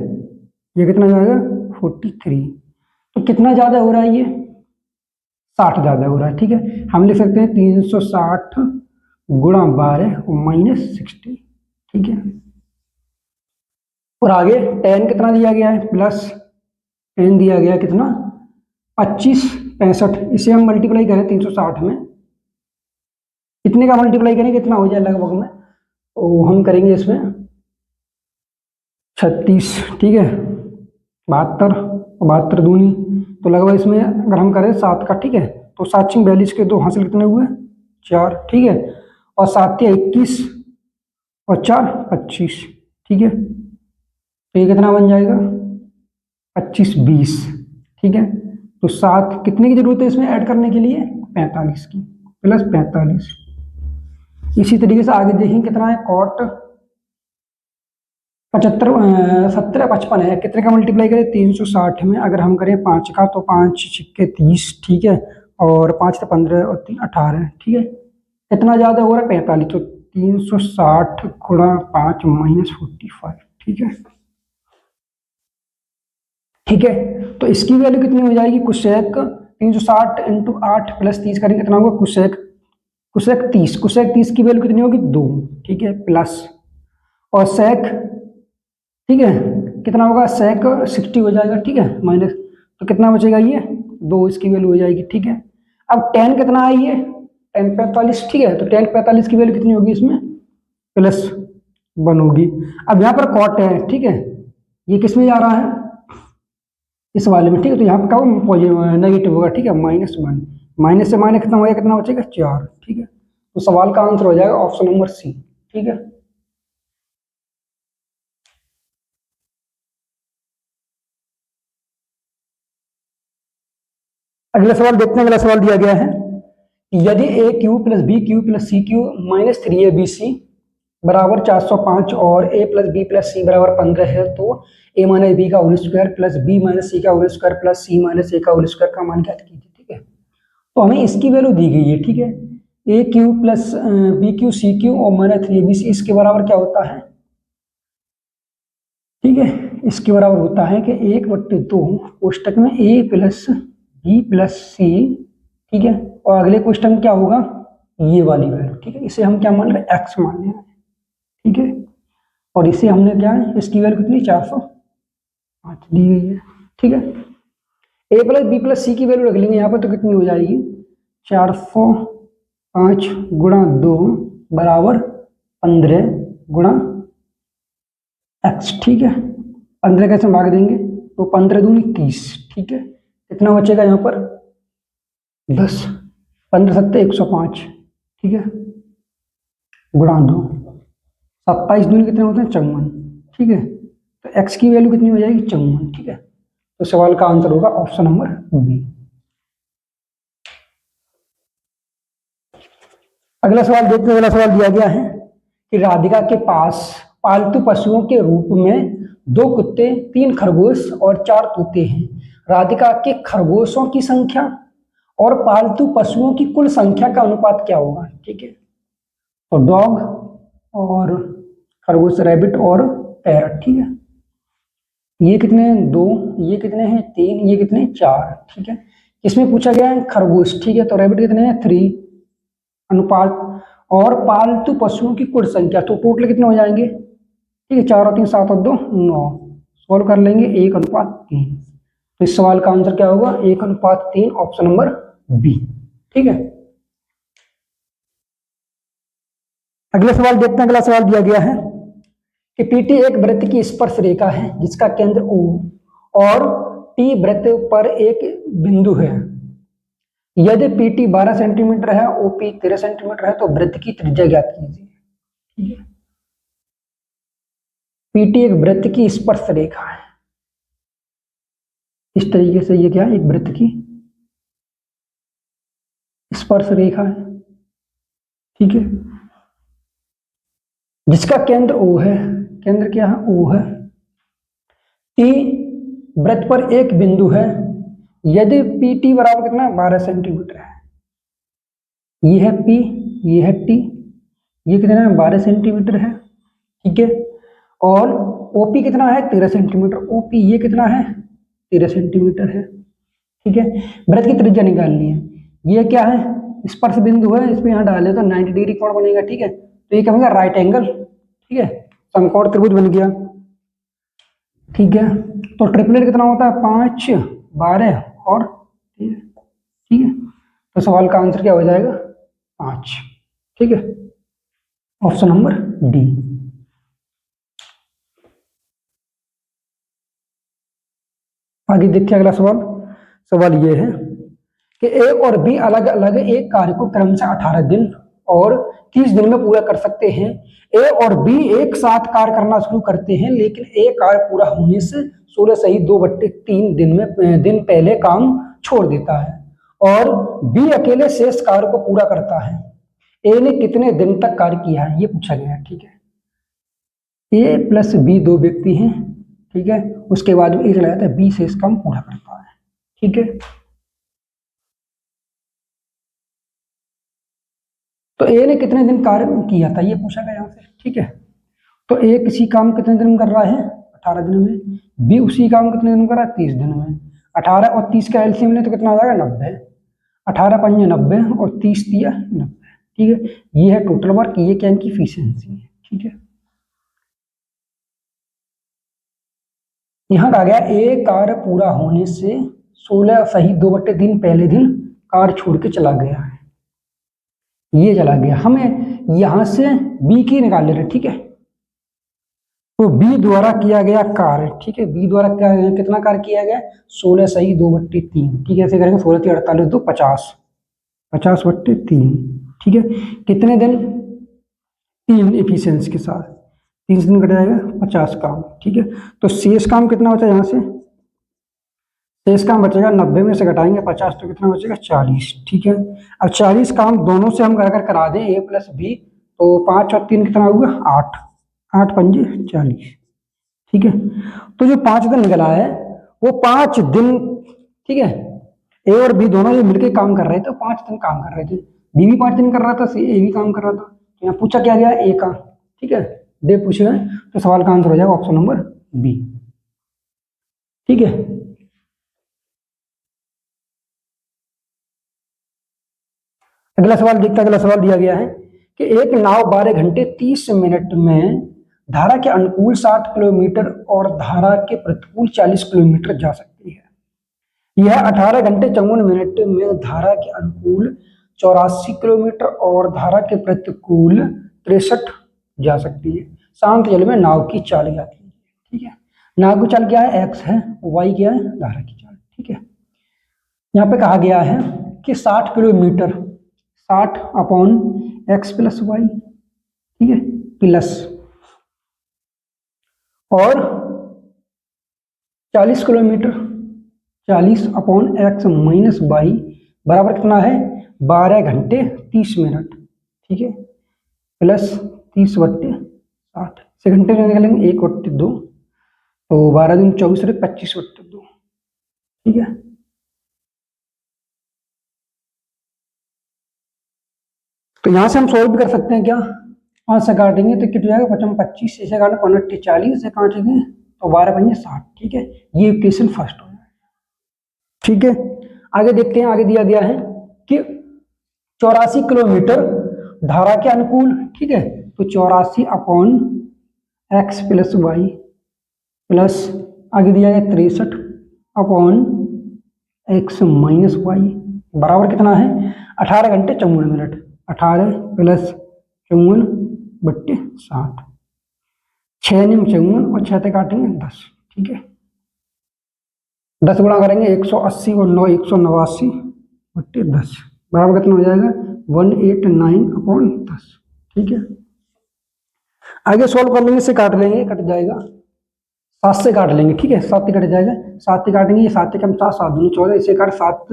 ये कितना जाएगा 43। तो कितना ज्यादा हो रहा है, ये 60 ज्यादा हो रहा है, ठीक है। हम लिख सकते हैं 360 गुणा 12 माइनस 60, ठीक है, और आगे टेन कितना दिया गया है प्लस टेन दिया गया कितना 2565, इसे हम मल्टीप्लाई करें 360 में, कितने का मल्टीप्लाई करें कितना हो जाए लगभग में, तो हम करेंगे इसमें 36, ठीक है, 72 दूनी, तो लगभग इसमें अगर हम करें 7 का, ठीक है, तो 7 42 के 2 हासिल कितने हुए 4, ठीक है, और 7 के 21 और 4 25, ठीक है, तो ये कितना बन जाएगा 25 20, ठीक है। तो 7 कितने की जरूरत है इसमें ऐड करने के लिए 45 की, प्लस 45। इसी तरीके से आगे देखें कितना है कॉट 75 70 55 है, कितने का मल्टीप्लाई करें 360 में, अगर हम करें 5 का तो 5 छिक्के 30, ठीक है, और 5 से 15 और 3 18, ठीक है, कितना ज्यादा हो रहा है 45, तो 360 गुणा 5 माइनस 45, ठीक है। ठीक है। तो इसकी वैल्यू कितनी हो जाएगी, कुशेक 360 इंटू 8 प्लस 30 करेंगे कितना होगा, कुशेक कुशेक 30, कुशेक 30 की वैल्यू कितनी होगी 2, ठीक है, प्लस और सेक, ठीक है, कितना होगा सेक 60 हो जाएगा, ठीक है, माइनस, तो कितना बचेगा ये 2, इसकी वैल्यू हो जाएगी, ठीक है। अब टेन कितना है ये, टेन 45, ठीक है, तो टेन 45 की वैल्यू कितनी होगी इसमें, प्लस 1 होगी। अब यहाँ पर कॉट है, ठीक है, ये किस में जा रहा है, इस वाले में, ठीक है, तो यहाँ पर क्या होगा पॉजिटिव नेगेटिव होगा, ठीक है, -1, माइनस से माइनस कितना हो जाएगा, कितना बचेगा 4, ठीक है, तो सवाल का आंसर हो जाएगा ऑप्शन नंबर सी, ठीक है। अगला सवाल देखते हैं, अगला सवाल दिया गया है यदि A cube plus B cube plus C cube minus 3 ABC बराबर 405 और A plus B plus C बराबर 15 है, तो ए माइनस बी का whole square plus B minus C का whole square plus C minus A का होल स्क्वायर का मान ज्ञात कीजिए, ठीक है। तो हमें इसकी वैल्यू दी गई है, ठीक है, A cube plus B cube C cube और माइनस 3ABC इसके बराबर क्या होता है, ठीक है, इसके बराबर होता है कि 1/2 कोष्टक में ए प्लस बी प्लस सी, ठीक है, और अगले क्वेश्चन में क्या होगा ये वाली वैल्यू, ठीक है, इसे हम क्या मान रहे हैं एक्स मान रहे हैं, ठीक है, और इसे हमने क्या है इसकी वैल्यू कितनी 405 दी गई है, ठीक है। ए प्लस बी प्लस सी की वैल्यू रख लेंगे यहाँ पर, तो कितनी हो जाएगी 405 गुणा 2 बराबर 15 गुणा एक्स, ठीक है, 15 कैसे भाग देंगे, तो 15 दूनी 30, ठीक है, कितना बचेगा यहाँ पर 10, 15 सत्ते 105, ठीक है, गुणा 2, 27 दूनी कितने होते हैं 54, ठीक है, तो एक्स की वैल्यू कितनी हो जाएगी 54, ठीक है, तो सवाल का आंसर होगा ऑप्शन नंबर बी। अगला सवाल देखते हैं, अगला सवाल दिया गया है कि राधिका के पास पालतू पशुओं के रूप में 2 कुत्ते 3 खरगोश और 4 तोते हैं। राधिका के खरगोशों की संख्या और पालतू पशुओं की कुल संख्या का अनुपात क्या होगा, ठीक है, तो डॉग और खरगोश रैबिट और पैरट, ठीक है, ये कितने हैं 2, ये कितने हैं 3, ये कितने हैं 4, ठीक है, इसमें पूछा गया है खरगोश, ठीक है, तो रैबिट कितने हैं 3 अनुपात और पालतू पशुओं की कुल संख्या, तो टोटल कितने हो जाएंगे, ठीक है, 4 और 3 7 और 2 9, सॉल्व कर लेंगे 1:3, तो इस सवाल का आंसर क्या होगा 1:3, ऑप्शन नंबर बी, ठीक है। अगला सवाल देखते हैं, अगला सवाल दिया गया है कि पीटी एक वृत्त की स्पर्श रेखा है जिसका केंद्र O और टी वृत्त पर एक बिंदु है। यदि पीटी 12 सेंटीमीटर है, ओपी 13 सेंटीमीटर है, तो वृत्त की त्रिज्या ज्ञात कीजिए, ठीक है। पीटी एक वृत्त की स्पर्श रेखा है, इस तरीके से ये क्या है एक वृत्त की स्पर्श रेखा है, ठीक है, जिसका केंद्र O है, केंद्र क्या है O है, टी वृत्त पर एक बिंदु है, यदि पी टी बराबर कितना 12 सेंटीमीटर है, ये है पी, ये है टी, ये कितना है 12 सेंटीमीटर है, ठीक है, और ओपी कितना है 13 सेंटीमीटर, ओपी ये कितना है 13 सेंटीमीटर है, ठीक है। वृत्त की त्रिज्या निकालनी है, ये क्या है स्पर्श बिंदु है, इसमें यहाँ डाले तो 90 डिग्री कोण बनेगा, ठीक है, तो ये क्या बनेगा राइट एंगल, ठीक है, समकोण त्रिभुज बन गया, ठीक है। तो ट्रिपलेट कितना होता है 5 12 और 13, ठीक है, तो सवाल का आंसर क्या हो जाएगा 5, ठीक है, ऑप्शन नंबर डी। आगे देखिए अगला सवाल, सवाल ये है कि ए और बी अलग अलग एक कार्य को क्रमशः 18 दिन और 30 दिन में पूरा कर सकते हैं। ए और बी एक साथ कार्य करना शुरू करते हैं, लेकिन ए कार्य पूरा होने से 16 सही 2/3 दिन पहले काम छोड़ देता है और बी अकेले शेष कार्य को पूरा करता है। ए ने कितने दिन तक कार्य किया है ये पूछा गया है, ठीक है। ए प्लस बी 2 व्यक्ति हैं, ठीक है, उसके बाद में ए चला जाता है, बी शेष काम पूरा करता है, ठीक है। तो ए ने कितने दिन कार्य किया था ये पूछा गया यहाँ से, ठीक है। तो ए किसी काम कितने दिन में कर रहा है 18 दिन में। बी उसी काम कितने दिन करा 30 दिन में। 18 और 30 का एलसीएम ले तो कितना आ जाएगा 90। 18 पंजे 90 और 30 दिया 90। ठीक है, ये है टोटल वर्क, ये क्या इनकी इफिशियंसी है। ठीक है, यहाँ कहा गया एक कार्य पूरा होने से 16 सही 2/3 पहले दिन कार छोड़ के चला गया है, ये चला गया। हमें यहां से बी की निकाल ले रहे। ठीक है, तो बी द्वारा किया गया कार्य, ठीक है, बी द्वारा कितना कार्य किया गया 16 सही 2/3। ठीक है, ऐसे करेंगे 16 3 48 2 50, 50/3। ठीक है, कितने दिन 3 एफिशिएंसी के साथ 3 दिन कट जाएगा 50 काम। ठीक है, तो शेष काम कितना बचा यहाँ से, शेष काम बचेगा 90 में से घटाएंगे 50 तो कितना बचेगा 40। ठीक है, अब 40 काम दोनों से हम अगर करा दें a प्लस बी तो 5 और 3 कितना होगा 8, 8 पंजे 40। ठीक है, तो जो 5 दिन निकला है वो 5 दिन, ठीक है, ए और बी दोनों ये मिलके काम कर रहे थे, 5 दिन काम कर रहे थे। बी भी 5 दिन कर रहा था, ए भी काम कर रहा था। तो यहाँ पूछा क्या गया ए का, ठीक है, डे पूछे गए, तो सवाल का आंसर हो जाएगा ऑप्शन नंबर बी। ठीक है, अगला सवाल देखते हैं। अगला सवाल दिया गया है कि एक नाव 12 घंटे 30 मिनट में धारा के अनुकूल 60 किलोमीटर और धारा के प्रतिकूल 40 किलोमीटर जा सकती है। यह 18 घंटे 54 मिनट में धारा के अनुकूल 84 किलोमीटर और धारा के प्रतिकूल 63 जा सकती है। शांत जल में नाव की चाल ज्ञात कीजिए। ठीक है, नाव की चाल क्या है, एक्स है, वाई क्या है, धारा की चाल। ठीक है, यहाँ पे कहा गया है कि 60 kilometre 60 upon x plus y, ठीक है, प्लस और 40 kilometre 40 upon x minus y बराबर कितना है 12 घंटे 30 मिनट। ठीक है, प्लस 30/60 से घंटे में निकालेंगे 1/2 तो 12 दिन 24 और 25/2। ठीक है, तो यहां से हम सॉल्व भी कर सकते हैं क्या, 5 से काटेंगे तो कितना जाएगा 55 25 से काटेंगे 15 40 से काटेंगे तो 12 पंजे 60। ठीक है, ये इक्वेशन फर्स्ट हो जाएगा। ठीक है, आगे देखते हैं। आगे दिया गया है कि 84 किलोमीटर धारा के अनुकूल, ठीक है, तो 84 upon x plus y plus आगे दिया गया 63 अपॉन एक्स माइनस वाई बराबर कितना है 18 घंटे 54 मिनट। 18 प्लस 54/60, 6 निम 54 और 6 से काटेंगे 10। ठीक है, 10 गुणा करेंगे 180 और 9 189/10 बराबर कितना हो जाएगा 189/10। ठीक है, आगे सॉल्व कर लेंगे, से काट लेंगे, कट जाएगा 7 से काट लेंगे। ठीक है, 7 से कट जाएगा, 7 से काटेंगे, ये 7 से कम 7 7 दूनी 14, इसे काट 7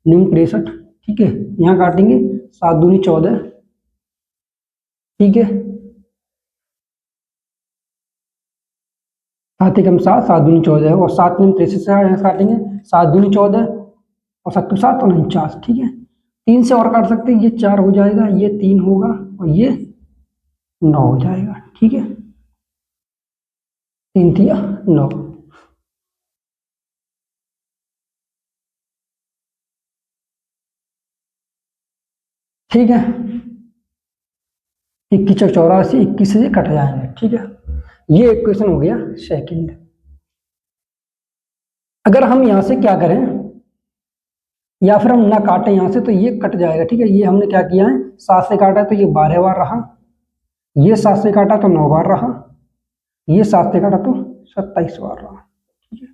निम 63। ठीक है, यहाँ काटेंगे 7 दूनी 14। ठीक है, 7 से कम 7 7 दूनी 14 और 7 निम 63 से यहाँ काटेंगे 7 दूनी 14 और 7 7 और 49। ठीक है, 3 से और काट सकते हैं, ये 4 हो जाएगा, ये 3 होगा और ये 9 हो जाएगा। ठीक है, 3 3 9। ठीक है, 21 और 84 21 से कट जाएंगे। ठीक है, ये इक्वेशन हो गया सेकंड। अगर हम यहां से क्या करें या फिर हम ना काटें यहां से तो ये कट जाएगा। ठीक है, ये हमने क्या किया है 7 से काटा तो ये 12 बार रहा, ये 7 से काटा तो 9 बार रहा, ये 7 से काटा तो 27 बार रहा। ठीक है,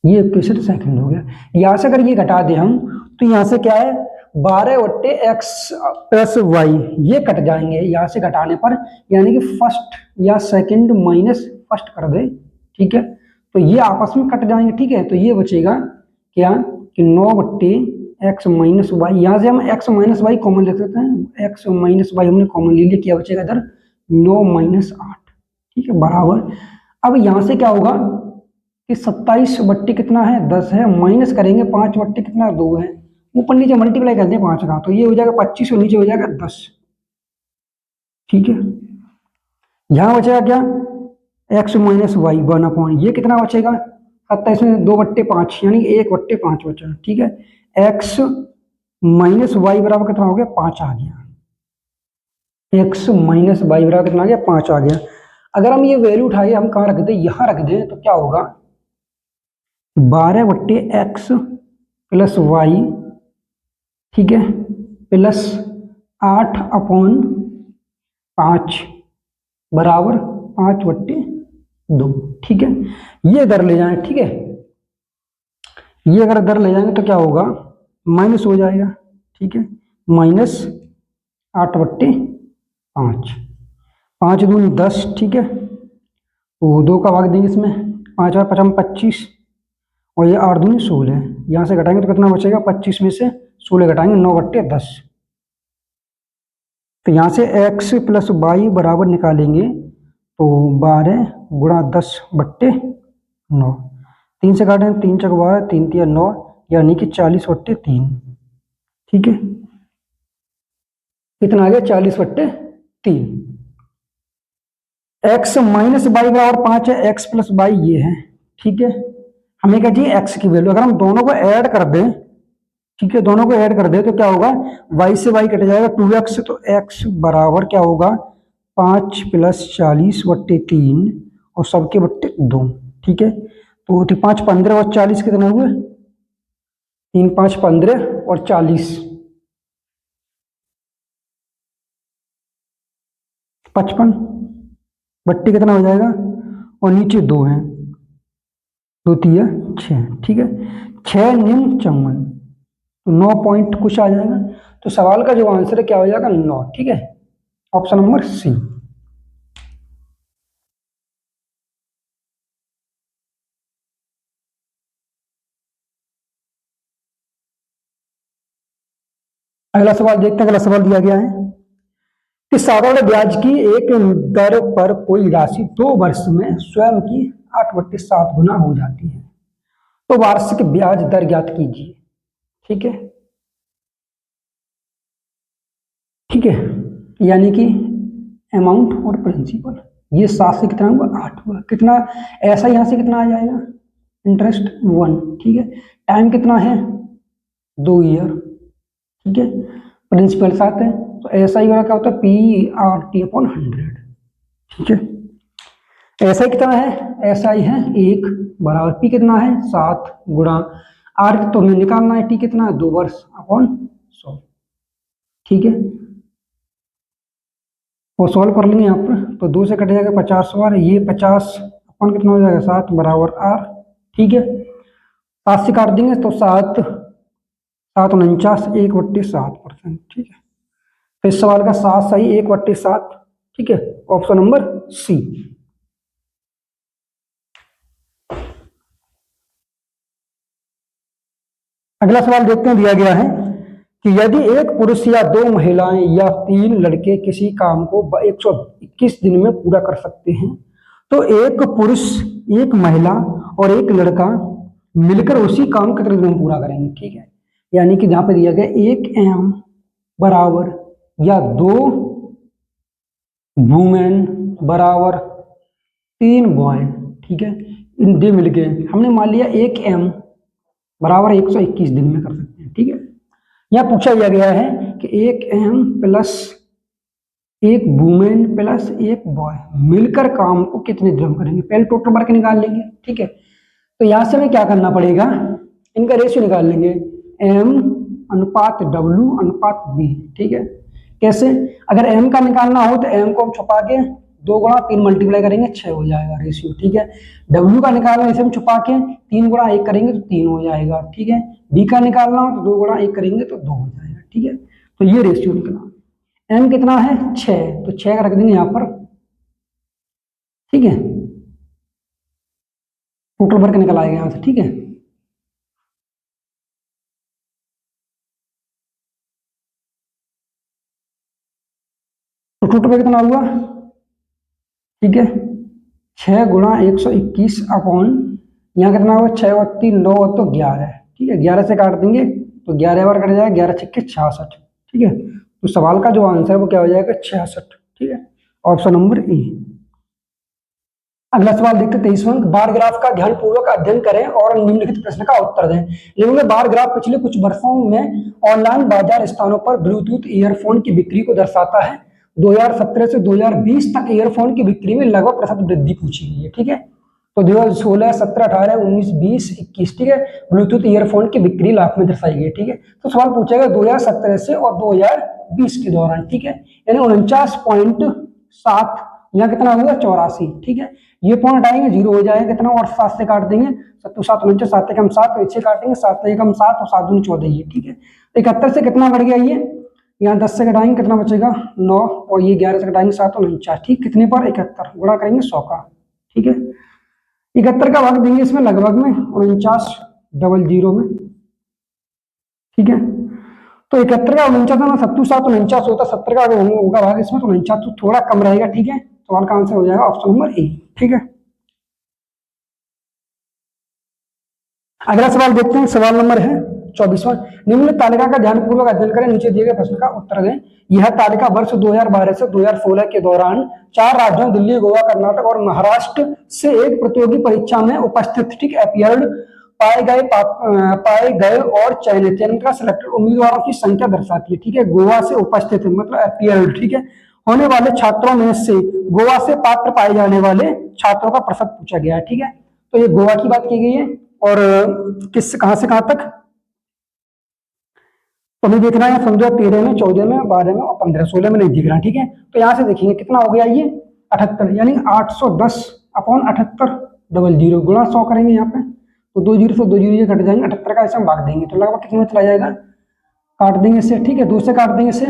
ये इक्वेशन सेकंड हो गया। यहां से अगर ये घटा दें हम तो यहां से क्या है 12/x प्लस वाई ये कट जाएंगे यहां से घटाने पर, यानी कि फर्स्ट या सेकंड माइनस फर्स्ट कर दे। ठीक है, तो ये आपस में कट जाएंगे। ठीक है, तो ये बचेगा क्या कि 9/x माइनस वाई, यहाँ से हम x माइनस वाई कॉमन ले सकते हैं, x माइनस वाई हमने कॉमन ले लिया, क्या बचेगा इधर 9 - 8। ठीक है, बराबर अब यहाँ से क्या होगा कि 27 कितना है 10 है, माइनस करेंगे 5 कितना 2 है, ऊपर नीचे मल्टीप्लाई करते हैं 5 का, तो ये हो जाएगा 25 और नीचे हो जाएगा 10। ठीक है, यहाँ बचेगा क्या एक्स माइनस वाई 1/, ये कितना बचेगा 27 में 2/5 यानी 1/5 बचा, ठीक है। एक्स माइनस वाई बराबर कितना हो गया 5 आ गया। एक्स माइनस वाई बराबर कितना आ गया 5 आ गया। अगर हम ये वैल्यू उठाए हम कहाँ रख दें, यहाँ रख दें तो क्या होगा 12/x प्लस वाई, ठीक है, प्लस 8/5 बराबर 5/2, ठीक है। ये अगर ले जाएं, ठीक है, ये अगर इधर ले जाएंगे तो क्या होगा माइनस हो जाएगा, ठीक है, माइनस 8/5, 5 दूनी 10, ठीक है, तो 2 का भाग देंगे इसमें, 5 और 5 25 और ये 8 दूनी 16, यहाँ से घटाएंगे तो कितना बचेगा 25 में से 16 घटाएंगे 9/10। तो यहाँ से x प्लस वाई बराबर निकालेंगे तो 12 गुणा 10/9, 3 से काटें 3 चक 12 3 तिया 9 यानी कि 40/3, ठीक है। कितना आ गया 40/3। x माइनस वाई बराबर 5 है, x प्लस वाई ये है, ठीक है। हमें क्या चाहिए x की वैल्यू, अगर हम दोनों को ऐड कर दें, ठीक है, दोनों को ऐड कर दे तो क्या होगा y से y कट जाएगा 2x, तो x बराबर क्या होगा 5 प्लस 40/3 और सबके बट्टे 2, ठीक है। तो 5 15 और 40 कितना हुए 3 5 15 और 40 55, बट्टे कितना हो जाएगा और नीचे 2 है, 2 तिया 6, ठीक है, 6 निम 54, तो 9 पॉइंट कुछ आ जाएगा। तो सवाल का जो आंसर है क्या हो जाएगा 9, ठीक है, ऑप्शन नंबर सी। अगला सवाल देखते हैं। अगला सवाल दिया गया है कि साधारण ब्याज की एक दर पर कोई राशि 2 वर्ष में स्वयं की 8/7 गुना हो जाती है, तो वार्षिक ब्याज दर ज्ञात कीजिए, ठीक है, ठीक है, यानी कि अमाउंट और प्रिंसिपल, ये 7 से कितना हुआ 8 हुआ, कितना ऐसा यहां से कितना आ जाएगा इंटरेस्ट 1, ठीक है, टाइम कितना है 2 ईयर, ठीक है, प्रिंसिपल 7 है, तो ऐसा ही वाला क्या होता है PRT/100, ठीक है। ऐसा ही कितना है, ऐसा ही है 1 बराबर पी कितना है 7 गुणा आर तो हमें निकालना है टी कितना है 2 वर्ष अपॉन 100, ठीक है, और सॉल्व कर लेंगे यहाँ पर तो 2 से कट जाएगा 50 बार, ये 50 अपन कितना हो जाएगा 7 बराबर आर, ठीक है, 7 से काट देंगे तो 7 7 49 1/7%, ठीक है। तो इस सवाल का 7 सही 1/7, ठीक है, ऑप्शन नंबर सी। अगला सवाल देखते हैं, दिया गया है कि यदि एक पुरुष या 2 महिलाएं या 3 लड़के किसी काम को 121 दिन में पूरा कर सकते हैं, तो एक पुरुष एक महिला और एक लड़का मिलकर उसी काम कितने दिन में पूरा करेंगे, ठीक है। यानी कि जहां पे दिया गया 1 एम बराबर या 2 वुमेन बराबर 3 बॉय, ठीक है, इन दे मिलके हमने मान लिया 1 एम बराबर 121 दिन में कर सकते हैं, ठीक है। यह पूछा गया है कि 1 m plus 1 women plus 1 boy मिलकर काम को कितने दिन में करेंगे, पहले टोटल वर्क निकाल लेंगे, ठीक है। तो यहां से हमें क्या करना पड़ेगा, इनका रेशियो निकाल लेंगे एम अनुपात डब्ल्यू अनुपात बी, ठीक है। कैसे, अगर एम का निकालना हो तो एम को हम छुपा के 2 गुणा 3 मल्टीप्लाई करेंगे 6 हो जाएगा रेशियो, ठीक है। डब्ल्यू का निकालना इसे हम छुपा के 3 गुणा 1 करेंगे तो 3 हो जाएगा, ठीक है। बी का निकालना हो तो 2 गुणा 1 करेंगे तो 2 हो जाएगा, ठीक है। तो ये रेशियो निकला, एम कितना है 6, तो 6 का रख देंगे यहाँ पर, ठीक है, टोटल वर्क निकल आएगा यहाँ से, ठीक है। तो टोटल वर्क कितना हुआ, ठीक है, 6 गुणा 121 अपॉन यहाँ कितना हुआ 6 और 3 9 तो 11, ठीक है, 11 से काट देंगे तो 11 बार कट जाएगा, 11 छक्के 66, ठीक है। तो सवाल का जो आंसर है वो क्या हो जाएगा 66, ठीक है, ऑप्शन नंबर ए। अगला सवाल देखते हैं 23वां। बार ग्राफ का ध्यानपूर्वक अध्ययन करें और निम्नलिखित प्रश्न का उत्तर दें। निम्न बार ग्राफ पिछले कुछ वर्षों में ऑनलाइन बाजार स्थानों पर ब्लूटूथ ईयरफोन की बिक्री को दर्शाता है। 2017 से 2020 तक ईयरफोन की बिक्री में लगभग प्रतिशत वृद्धि पूछी गई है। ठीक है, तो 2016, 17, 18, 19, 20, 21, ठीक है, ब्लूटूथ ईयरफोन की बिक्री लाख में दर्शाई गई। ठीक है, तो सवाल पूछेगा 2017 से और 2020 के दौरान। ठीक है, यानी 49.7, यहाँ कितना हुआ 84। ठीक है, ये पॉइंट आएंगे, जीरो हो जाएगा कितना, और 7 से काट देंगे, 7 7 49, 7 एकम 7, तो इससे काटेंगे, 7 एकम 7 और 7 दूनी 14। ये ठीक है, 71 से कितना बढ़ गया ये, यहाँ 10 से घटाएंगे कितना बचेगा 9, और ये 11 से घटाएंगे 7 और 49। ठीक, कितने पर 71, गुणा करेंगे 100 का। ठीक है, 71 का भाग देंगे इसमें लगभग में 4900 में। ठीक है, तो 71 का 49 ना, 7 7 49 होता, 70 का होगा भाग इसमें, तो 49 तो थोड़ा कम रहेगा। ठीक है, सवाल का आंसर हो जाएगा ऑप्शन नंबर ए। ठीक है, अगला सवाल देखते हैं, सवाल नंबर है 24वां। निम्न तालिका का ध्यानपूर्वक अध्ययन करें, नीचे दिए गए प्रश्न का उत्तर दें। यह तालिका वर्ष 2012 से 2016 के दौरान 4 राज्यों दिल्ली, गोवा, कर्नाटक और महाराष्ट्र से एक प्रतियोगी परीक्षा में उपस्थित, ठीक, अपीयर्ड पाए गए और चयनित का सिलेक्टेड उम्मीदवारों की संख्या दर्शाती है। ठीक है, गोवा से उपस्थित मतलब अपीयर्ड, ठीक है, होने वाले छात्रों में से गोवा से पात्र पाए जाने वाले छात्रों का प्रतिशत पूछा गया है। ठीक है, तो ये गोवा की बात की गई है, और किस कहां से कहां तक तो हमें देखना है, सन 2013 में, 14 में, 12 में और 15, 16 में नहीं दिख रहा। ठीक है, तो यहां से देखेंगे कितना हो गया ये 78, यानी 810/78 गुणा 100 करेंगे यहाँ पे, तो 2 जीरो से 2 जीरो ये कट जाएंगे, 78 का ऐसे हम भाग देंगे तो लगभग कितने में चला जाएगा, काट देंगे इसे। ठीक है, 2 से काट देंगे इसे,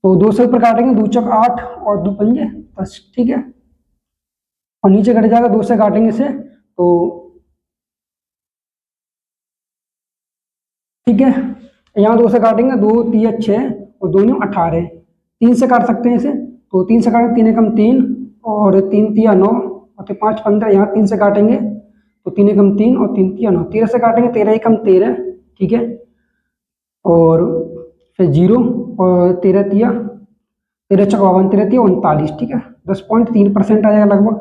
तो 2 से ऊपर काटेंगे, 2 चौक 8 और 2 पंजे 10। ठीक है, और नीचे कट जाएगा, 2 से काटेंगे इसे, तो ठीक है, यहाँ 2 से काटेंगे, 2 3 6 और 2 9 18, 3 से काट सकते हैं इसे, तो 3 से काटेंगे, 3 एकम 3 और 3 3 9 और 5 15, यहाँ 3 से काटेंगे तो 3 एकम 3 और 3 3 9, 13 से काटेंगे, 13 एकम 13। ठीक है, और फिर 0 और 13 तिया 13 चौक 52, 13 तिया 39। ठीक है, 10.3% आ जाएगा लगभग।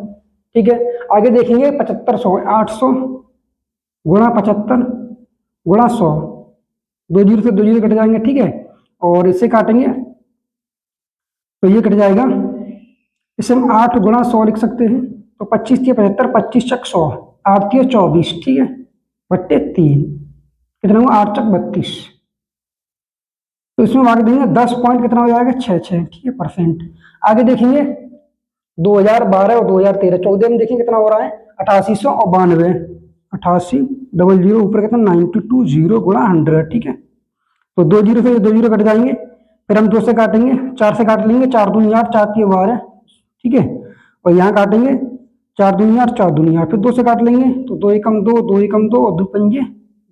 ठीक है, आगे देखेंगे 7500, 800 गुणा 75 गुणा 100, 2 जीरो से 2 जीरो कट जाएंगे। ठीक है, और इसे काटेंगे तो ये कट जाएगा, इसे हम 8 गुणा 100 लिख सकते हैं, तो 25 तिया 75, 25 चक 100, 8 तिया 24। ठीक है, बट्टे 3, कितना हुआ 8 चक 32, तो इसमें भाग देंगे 10 पॉइंट कितना हो जाएगा 6। ठीक है, परसेंट। आगे देखेंगे 2012 और 2013, 14 में देखेंगे कितना हो रहा है 8800 और 92, 8800 ऊपर कितना 92 0 गुणा 100। ठीक है, तो 2 जीरो से 2 जीरो कट जाएंगे, फिर हम 2 से काटेंगे, 4 से काट लेंगे, 4 दूनी 8, 4 3 12। ठीक है, और यहाँ काटेंगे 4 दूनी 8, 4 दूनी 8, फिर 2 से काट लेंगे, तो 2 एकम 2, 2 एकम 2 और 2 पंजे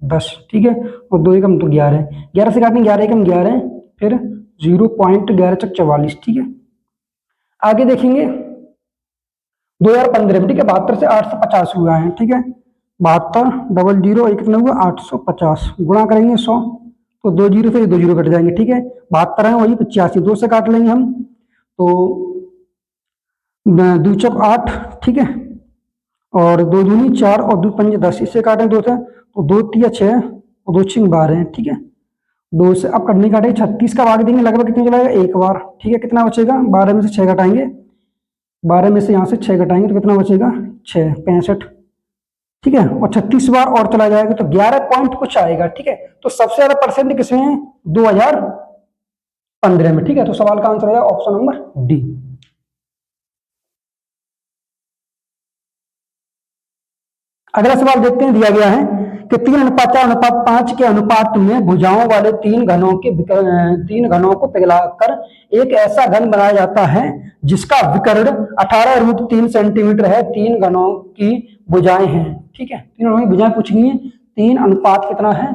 10। ठीक है, और 2 एकम 2 11, 11 से काटेंगे, 11 एकम 11, फिर 0.11 चक 44। ठीक है, आगे देखेंगे 2015 में, ठीक है, 72 से 850 हुआ है। ठीक है, 72 कितना हुआ 850, गुणा करेंगे 100, तो 2 जीरो से 2 जीरो कट जाएंगे। ठीक है, 72 है वही 85, 2 से काट लेंगे हम, तो 2 चौक 8। ठीक है, और 2 दूनी 4 और 2 पंजे 10, इससे काटें 2 से, तो 2 तिया 6 और 2 छिंग 12। ठीक है, 2 से अब कटने काटेंगे, 36 का भाग देंगे, लगभग कितने चलाएगा एक बार। ठीक है, कितना बचेगा, 12 में से 6 घटाएंगे, 12 में से यहाँ से 6 घटाएंगे तो कितना बचेगा 6, 65। ठीक है, और 36 बार और चला जाएगा तो 11 पॉइंट कुछ आएगा। ठीक है, तो सबसे ज्यादा परसेंट किसमें है 2015 में। ठीक है, तो सवाल का आंसर हो जाएगा ऑप्शन नंबर डी। अगला सवाल देखते हैं, दिया गया है कि 3:4:5 के अनुपात में भुजाओं वाले 3 घनों को पिघलाकर एक ऐसा घन बनाया जाता है जिसका विकर्ण 18√3 सेंटीमीटर है। 3 घनों की भुजाएं हैं। ठीक है, 3 घनों की भुजाएं पूछ गई है, 3 अनुपात कितना है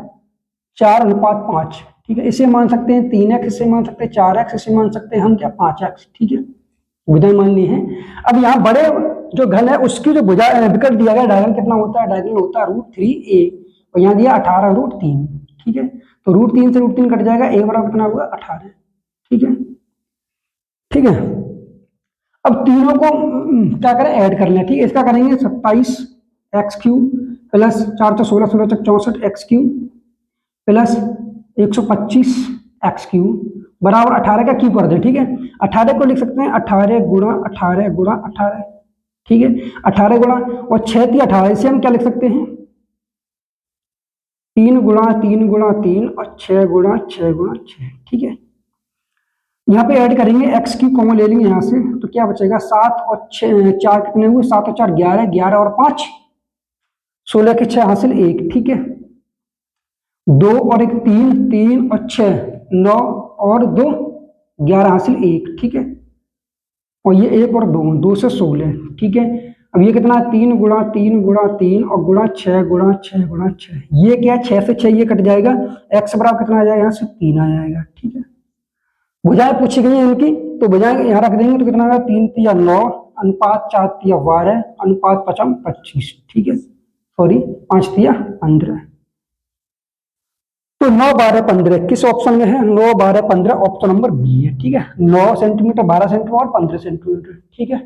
4:5। ठीक है, इसे मान सकते हैं 3x, इसे मान सकते हैं 4x, इसे मान सकते हैं हम क्या 5x। ठीक है, भुजाएं मान ली है। अब यहाँ बड़े जो घन है उसकी जो भुजा विकर्ण दिया गया, डायगोनल कितना होता है, डायगोनल होता है √3a, और यहाँ दिया 18√3। ठीक है, तो √3 से √3 कट जाएगा, a बराबर कितना हुआ 18। ठीक है, ठीक है, अब तीनों को क्या करें, ऐड कर लें। ठीक है, इसका करेंगे 27 एक्स क्यूब प्लस 4 तो 16, 16 तक 64 x cube plus 125 x cube बराबर 18 का क्यूब कर दें। ठीक है, 18 को लिख सकते हैं 18 गुणा 18 गुणा 18। ठीक है, 18 गुणा और 6 थी 18, इसे हम क्या लिख सकते हैं 3 गुणा 3 गुणा 3 और 6 गुणा 6 गुणा 6। ठीक है, यहाँ पे ऐड करेंगे एक्स क्यूब कॉमन ले लेंगे यहाँ से, तो क्या बचेगा 7 और 6 4 कितने हुए, 7 और 4 11, 11 और 5 16 के 6 हासिल 1। ठीक है, 2 और 1 3, 3 और 6 9 और 2 11 हासिल 1। ठीक है, और ये 1 और 2 2 से 16। ठीक है, अब ये कितना 3 गुणा 3 गुणा 3 और गुणा 6 गुणा 6 गुणा 6। ये क्या है 6 से 6 ये कट जाएगा, एक्स बराबर कितना आ जाएगा, यहाँ से 3 आ जाएगा। ठीक है, भुजाएं पूछी गई हैं इनकी, तो भुजाएं यहाँ रख देंगे तो कितना आएगा 3 तिया 9 अनुपात 4 तिया 12 अनुपात 5 25। ठीक है, सॉरी 5 तिया 15। तो 9 12 15 किस ऑप्शन में है, 9 12 15 ऑप्शन नंबर बी है। ठीक है, 9 सेंटीमीटर 12 सेंटीमीटर और 15 सेंटीमीटर। ठीक है।